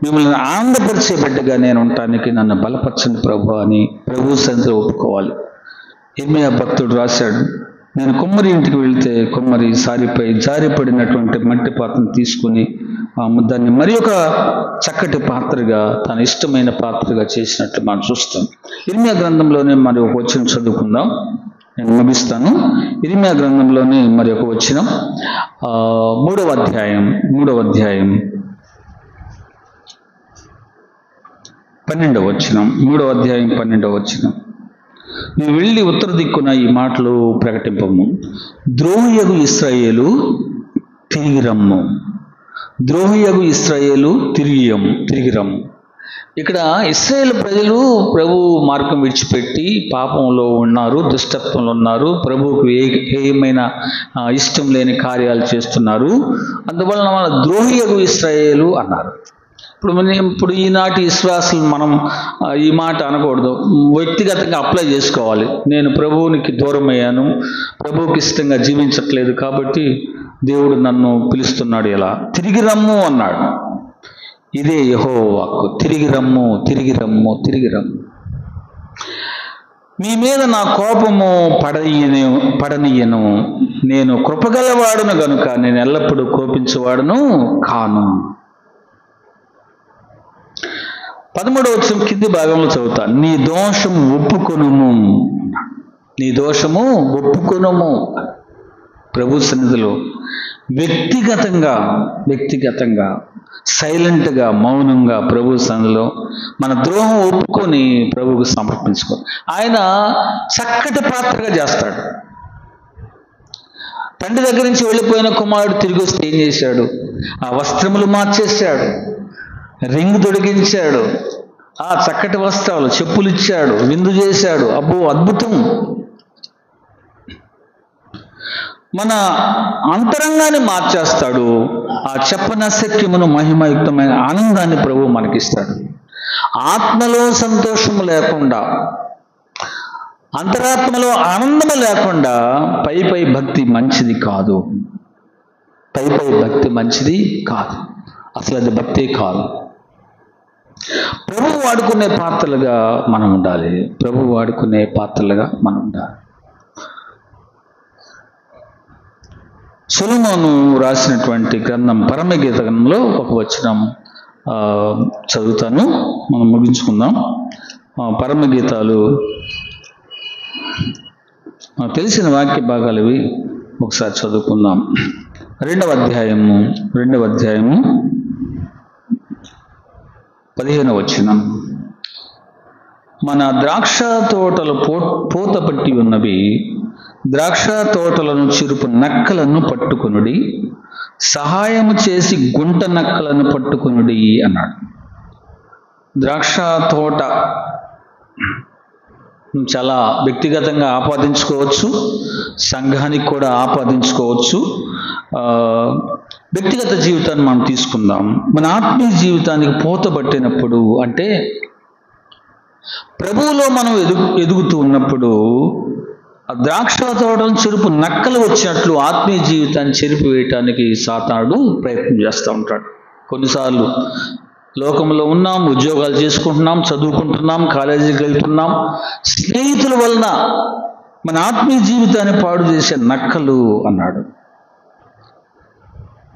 మిమ్మల్ని ఆనందపరిచే బిడ్డగా నేను ఉండటానికి నన్ను బలపరచండి ప్రభువా అని ప్రభు సన్నిధిలో ఒప్పుకోవాలి. ఇర్మీయా భక్తుడు రాశాడు, నేను కుమ్మరి ఇంటికి వెళితే కుమ్మరి సారిపై జారిపడినటువంటి మట్టి పాత్రను తీసుకుని దాన్ని మరి ఒక చక్కటి పాత్రగా, తన ఇష్టమైన పాత్రగా చేసినట్లు మనం చూస్తాం. ఇర్మీయా గ్రంథంలోనే మరి ఒక వచనం చదువుకుందాం, నేను ముగిస్తాను. ఇర్మీయా గ్రంథంలోనే మరి ఒక వచనం, 3వ అధ్యాయం 12వ వచనం. 3వ అధ్యాయం 12వ వచనం. నువ్వు వెళ్ళి ఉత్తర దిక్కున ఈ మాటలు ప్రకటింపము, ద్రోహియగు ఇశ్రాయేలు తిరిగి రమ్ము, ద్రోహియగు ఇశ్రాయేలు తిరిగి రమ్ము. ఇక్కడ ఇశ్రాయేలు ప్రజలు ప్రభు మార్గం విడిచిపెట్టి పాపంలో ఉన్నారు, దుష్టత్వంలో ఉన్నారు, ప్రభువుకు ఏమైనా ఇష్టం లేని కార్యాలు చేస్తున్నారు. అందువలన మన ద్రోహియగు ఇశ్రాయేలు అన్నారు. ఇప్పుడు ఈనాటి విశ్వాసులు మనం ఈ మాట అనకూడదు, వ్యక్తిగతంగా అప్లై చేసుకోవాలి. నేను ప్రభువునికి దూరం అయ్యాను, ప్రభువుకి ఇష్టంగా జీవించట్లేదు, కాబట్టి దేవుడు నన్ను పిలుస్తున్నాడు. ఎలా? తిరిగి రమ్ము అన్నాడు. ఇదే యెహోవా వాక్కు, తిరిగి రమ్ము, తిరిగి రమ్ము, తిరిగి రమ్ము. మీ మీద నా కోపము పడనీయను, నేను కృపగలవాడును గనుక నేను ఎల్లప్పుడూ కోపించేవాడును కాను. 13వ వచనం కింది భాగంలో చదువుతా, నీ దోషము ఒప్పుకొనుము, నీ దోషము ఒప్పుకొనుము. ప్రభు సన్నిధిలో వ్యక్తిగతంగా సైలెంట్గా, మౌనంగా ప్రభు సన్నిధిలో మన ద్రోహం ఒప్పుకొని ప్రభువుకు సమర్పించుకో. ఆయన చక్కటి పాత్రగా చేస్తాడు. తండ్రి దగ్గర నుంచి వెళ్ళిపోయిన కుమారుడు తిరిగి వస్తే ఏం చేశాడు? ఆ వస్త్రములు మార్చేశాడు, రింగు తొడిగించాడు, ఆ చక్కటి వస్త్రాలు, చెప్పులు ఇచ్చాడు, విందు చేశాడు. అబ్బో అద్భుతం! మన అంతరంగాన్ని మార్చేస్తాడు. ఆ చెప్పనశక్యమును మహిమయుక్తమైన ఆనందాన్ని ప్రభు మనకిస్తాడు. ఆత్మలో సంతోషము లేకుండా అంతరాత్మలో ఆనందం లేకుండా పై భక్తి మంచిది కాదు. పై భక్తి మంచిది కాదు, అసలు అది భక్తే కాదు. ప్రభువు వాడుకునే పాత్రలుగా మనం ఉండాలి. ప్రభువు వాడుకునే పాత్రలుగా మనం ఉండాలి. సొలొమోను రాసినటువంటి గ్రంథం పరమగీత గ్రంథంలో ఒక వచనం చదువుతాను, మనం ముగించుకుందాం. పరమగీతాలు తెలిసిన వాక్య భాగాలు ఇవి, ఒకసారి చదువుకుందాం. 2వ అధ్యాయము 15వ వచనం. మన ద్రాక్ష తోటలు పూత పట్టి ఉన్నవి, ద్రాక్ష తోటలను చిరుపు నక్కలను పట్టుకొనుడి, సహాయము చేసి గుంట నక్కలను పట్టుకొనుడి అన్నాడు. ద్రాక్ష తోట చాలా వ్యక్తిగతంగా ఆపాదించుకోవచ్చు, సంఘానికి కూడా ఆపాదించుకోవచ్చు. వ్యక్తిగత జీవితాన్ని మనం తీసుకుందాం. మన ఆత్మీయ జీవితానికి పూత పట్టినప్పుడు అంటే ప్రభువులో మనం ఎదుగుతూ ఉన్నప్పుడు ఆ ద్రాక్ష తోటను చెరుపు నక్కలు వచ్చినట్లు ఆత్మీయ జీవితాన్ని చెరిపివేయటానికి సాతానుడు ప్రయత్నం చేస్తూ ఉంటాడు. కొన్నిసార్లు లోకంలో ఉన్నాం, ఉద్యోగాలు చేసుకుంటున్నాం, చదువుకుంటున్నాం, కాలేజీకి వెళ్తున్నాం. స్నేహితుల వలన మన ఆత్మీయ జీవితాన్ని పాడు చేసే నక్కలు అన్నాడు.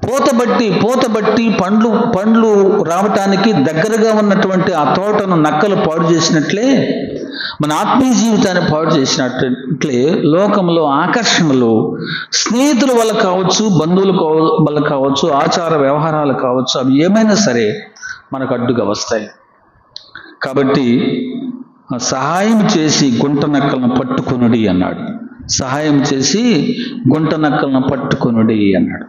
పూతబట్టి పండ్లు రావటానికి దగ్గరగా ఉన్నటువంటి ఆ తోటను నక్కలు పాడు చేసినట్లే మన ఆత్మీయ జీవితాన్ని పాడు చేసినట్లే లోకంలో ఆకర్షణలు స్నేహితుల వల్ల కావచ్చు, బంధువుల వల్ల కావచ్చు, ఆచార వ్యవహారాలు కావచ్చు, అవి ఏమైనా సరే మనకు అడ్డుగా వస్తాయి. కాబట్టి సహాయం చేసి గుంట నక్కలను పట్టుకొనుడి అన్నాడు. సహాయం చేసి గుంట నక్కలను పట్టుకొనుడి అన్నాడు.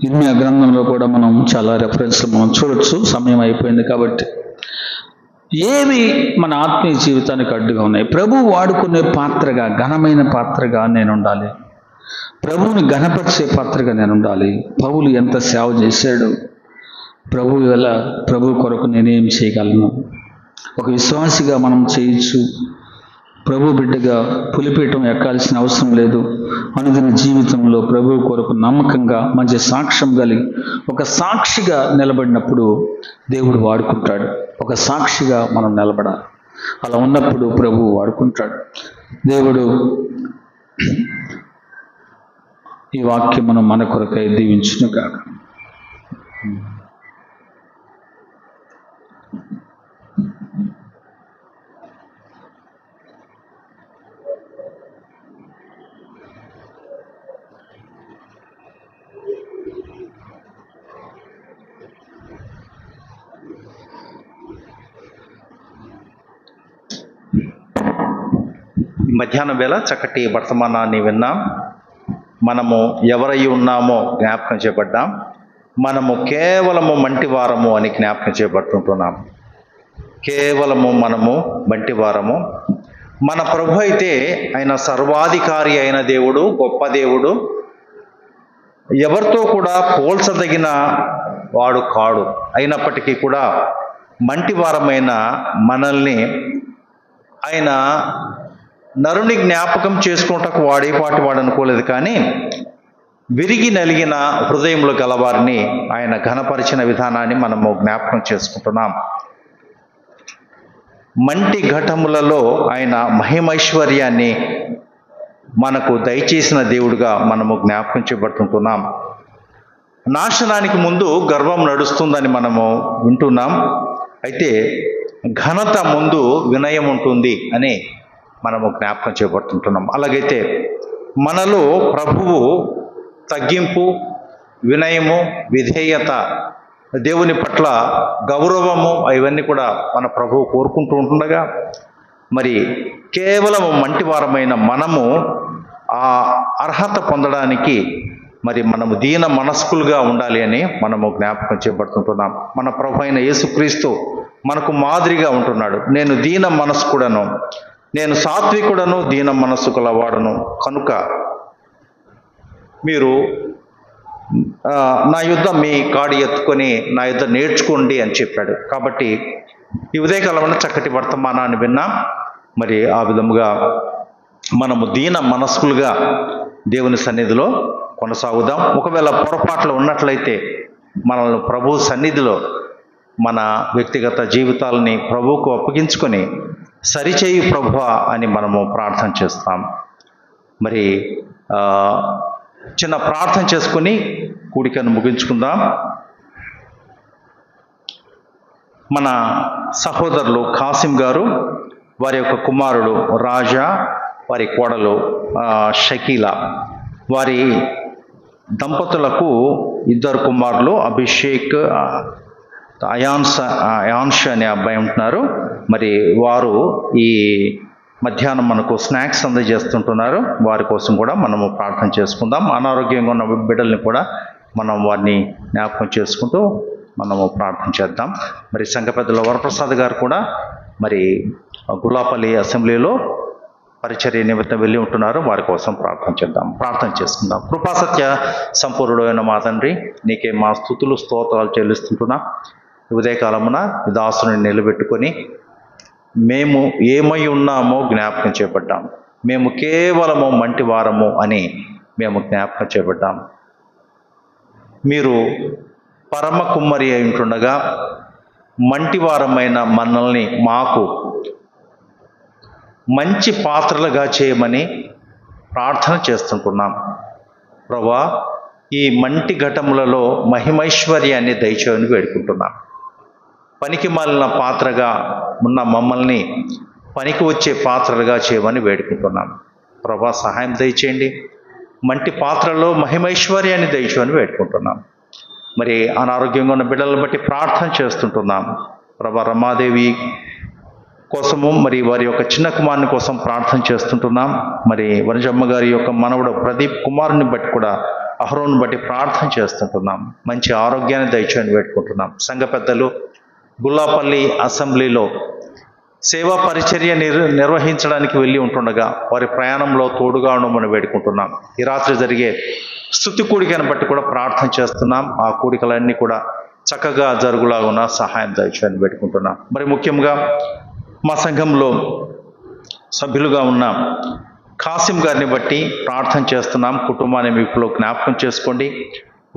ఇర్మియా గ్రంథంలో కూడా మనం చాలా రెఫరెన్స్లు మనం చూడొచ్చు. సమయం అయిపోయింది కాబట్టి ఏవి మన ఆత్మీయ జీవితానికి అడ్డుగా ఉన్నాయి? ప్రభువు వాడుకునే పాత్రగా, ఘనమైన పాత్రగా నేను ఉండాలి. ప్రభువుని ఘనపరిచే పాత్రగా నేను ఉండాలి. పౌలు ఎంత సేవ చేశాడు, ప్రభు కొరకు నేనేం చేయగలను? ఒక విశ్వాసిగా మనం చేయొచ్చు. ప్రభు బిడ్డగా పులిపీఠం ఎక్కాల్సిన అవసరం లేదు. అనుదిన జీవితంలో ప్రభు కొరకు నమ్మకంగా మంచి సాక్ష్యం కలిగి ఒక సాక్షిగా నిలబడినప్పుడు దేవుడు వాడుకుంటాడు. ఒక సాక్షిగా మనం నిలబడాలి. అలా ఉన్నప్పుడు ప్రభు వాడుకుంటాడు. దేవుడు ఈ వాక్యమును మన కొరకై దీవించునుగాక. మధ్యాహ్నం వేళ చక్కటి వర్తమానాన్ని విన్నాం. మనము ఎవరై ఉన్నామో జ్ఞాపకం చేయబడ్డాం. మనము కేవలము మంటివారము అని జ్ఞాపకం చేయబడుతుంటున్నాం. కేవలము మనము మంటివారము. మన ప్రభు అయితే ఆయన సర్వాధికారి అయిన దేవుడు, గొప్ప దేవుడు, ఎవరితో కూడా పోల్చదగిన వాడు కాడు. అయినప్పటికీ కూడా మంటివారమైన మనల్ని ఆయన నరుని జ్ఞాపకం చేసుకుంటకు వాడేపాటి వాడు అనుకోలేదు. కానీ విరిగి నలిగిన హృదయంలో గలవారిని ఆయన ఘనపరిచిన విధానాన్ని మనము జ్ఞాపకం చేసుకుంటున్నాం. మంటి ఘటములలో ఆయన మహిమైశ్వర్యాన్ని మనకు దయచేసిన దేవుడిగా మనము జ్ఞాపకం చేయబడుతుంటున్నాం. నాశనానికి ముందు గర్వం నడుస్తుందని మనము వింటున్నాం. అయితే ఘనత ముందు వినయం ఉంటుంది అని మనము జ్ఞాపకం చేయబడుతుంటున్నాం. అలాగైతే మనలో ప్రభువు తగ్గింపు, వినయము, విధేయత, దేవుని పట్ల గౌరవము, ఇవన్నీ కూడా మన ప్రభువు కోరుకుంటూ ఉంటుండగా మరి కేవలం మంటివారమైన మనము ఆ అర్హత పొందడానికి మరి మనము దీన మనస్కులుగా ఉండాలి అని మనము జ్ఞాపకం చేయబడుతుంటున్నాం. మన ప్రభు అయిన యేసుక్రీస్తు మనకు మాదిరిగా ఉంటున్నాడు. నేను దీన మనస్కుడను, నేను సాత్వికుడను, దీన మనస్సు గలవాడను కనుక మీరు నా యుద్ధ మీ కాడి ఎత్తుకొని నా యుద్ధ నేర్చుకోండి అని చెప్పాడు. కాబట్టి ఈ ఉదయకాలంలో చక్కటి వర్తమానాన్ని విన్నాం. మరి ఆ విధముగా మనము దీన మనస్కులుగా దేవుని సన్నిధిలో కొనసాగుదాం. ఒకవేళ పొరపాట్లు ఉన్నట్లయితే మనల్ని ప్రభు సన్నిధిలో మన వ్యక్తిగత జీవితాలని ప్రభువుకు అప్పగించుకొని సరిచేయు ప్రభువా అని మనము ప్రార్థన చేస్తాం. మరి చిన్న ప్రార్థన చేసుకుని కూడికను ముగించుకుందాం. మన సహోదరులు కాసిం గారు, వారి యొక్క కుమారుడు రాజా, వారి కోడలు షకీలా, వారి దంపతులకు 2 కుమారులు అభిషేక్, అయాన్ష్ అనే అబ్బాయి ఉంటున్నారు. మరి వారు ఈ మధ్యాహ్నం మనకు స్నాక్స్ అందజేస్తుంటున్నారు. వారి కోసం కూడా మనము ప్రార్థన చేసుకుందాం. అనారోగ్యంగా ఉన్న బిడ్డల్ని కూడా మనం వారిని జ్ఞాపకం చేసుకుంటూ మనము ప్రార్థన చేద్దాం. మరి సంఘ పెద్దల వరప్రసాద్ గారు కూడా మరి గులాపల్లి అసెంబ్లీలో పరిచర్య నిమిత్తం వెళ్ళి ఉంటున్నారు. వారి కోసం ప్రార్థన చేసుకుందాం. కృపాసత్య సంపూర్ణుడైన మా తండ్రి, నీకే మా స్తుతులు స్తోత్రాలు చెల్లిస్తుంటున్నా. ఉదయకాలమున దాసుని నిలబెట్టుకొని మేము ఏమై ఉన్నామో జ్ఞాపకం చేపట్టాం. మేము కేవలము మంటి వారము అని మేము జ్ఞాపకం చేపట్టాం. మీరు పరమ కుమ్మరి అయి ఉంటుండగా మంటివారమైన మనల్ని మాకు మంచి పాత్రలుగా చేయమని ప్రార్థన చేస్తుంటున్నాం. ప్రభువా, ఈ మంటి ఘటములలో మహిమైశ్వర్యాన్ని దయచేయని వేడుకుంటున్నాం. పనికి మాలిన పాత్రగా ఉన్న మమ్మల్ని పనికి వచ్చే పాత్రలుగా చేయమని వేడుకుంటున్నాం. ప్రభువా, సహాయం దయచేయండి. మంటి పాత్రలో మహిమైశ్వర్యాన్ని దయచేయని వేడుకుంటున్నాం. మరి అనారోగ్యంగా ఉన్న బిడ్డలను బట్టి ప్రార్థన చేస్తుంటున్నాం. ప్రభువా, రమాదేవి కోసము, మరి వారి యొక్క చిన్న కుమారుని కోసం ప్రార్థన చేస్తుంటున్నాం. మరి వనజమ్మ గారి యొక్క మనవడు ప్రదీప్ కుమారుని బట్టి కూడా, అహరోను బట్టి ప్రార్థన చేస్తుంటున్నాం. మంచి ఆరోగ్యాన్ని దయచేయని వేడుకుంటున్నాం. సంఘ పెద్దలు గుల్లాపల్లి అసెంబ్లీలో సేవా పరిచర్య నిర్వహించడానికి వెళ్ళి ఉంటుండగా వారి ప్రయాణంలో తోడుగా ఉండమని వేడుకుంటున్నాం. ఈ రాత్రి జరిగే స్తుతి కూడికను బట్టి కూడా ప్రార్థన చేస్తున్నాం. ఆ కూడికలన్నీ కూడా చక్కగా జరుగులాగున సహాయం దయచేయని వేడుకుంటున్నాం. మరి ముఖ్యంగా మా సంఘంలో సభ్యులుగా ఉన్న కాసిం గారిని బట్టి ప్రార్థన చేస్తున్నాం. కుటుంబాన్ని మీకులో జ్ఞాపకం చేసుకోండి.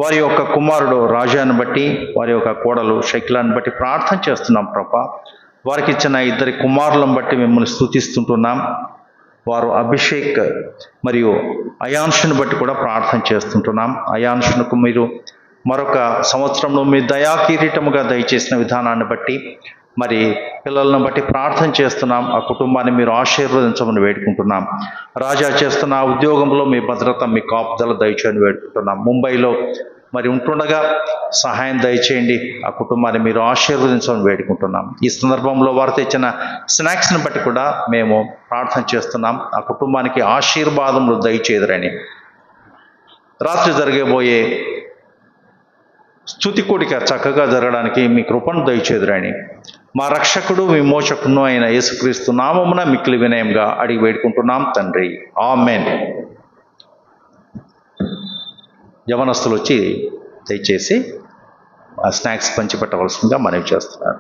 వారి యొక్క కుమారుడు రాజాని బట్టి, వారి యొక్క కోడలు షకీలాని బట్టి ప్రార్థన చేస్తున్నాం. ప్రభా, వారికి ఇచ్చిన 2 కుమారులను బట్టి మిమ్మల్ని స్తుతిస్తుంటున్నాం. వారు అభిషేక్ మరియు అయాన్షుని బట్టి కూడా ప్రార్థన చేస్తుంటున్నాం. అయాన్షునకు మీరు మరొక సంవత్సరంలో మీ దయా కిరీటముగా దయచేసిన విధానాన్ని బట్టి, మరి పిల్లలను బట్టి ప్రార్థన చేస్తున్నాం. ఆ కుటుంబాన్ని మీరు ఆశీర్వదించమని వేడుకుంటున్నాం. రాజా చేస్తున్న ఉద్యోగంలో మీ భద్రత, మీ కాపుదల దయచేయని వేడుకుంటున్నాం. ముంబైలో మరి ఉంటుండగా సహాయం దయచేయండి. ఆ కుటుంబాన్ని మీరు ఆశీర్వదించమని వేడుకుంటున్నాం. ఈ సందర్భంలో వారు తెచ్చిన స్నాక్స్ని బట్టి కూడా మేము ప్రార్థన చేస్తున్నాం. ఆ కుటుంబానికి ఆశీర్వాదములు దయచేదురని, రాత్రి జరగబోయే స్తుతి కూడిక చక్కగా జరగడానికి మీ కృపను దయచేదురని, మా రక్షకుడు విమోచకును అయిన యేసుక్రీస్తు నామమున మిక్కిలి వినయంగా అడిగి వేడుకుంటున్నాం తండ్రి. ఆమేన్. యవనస్తులు వచ్చి దయచేసి ఆ స్నాక్స్ పంచిపెట్టవలసిందిగా మనవి చేస్తున్నారు.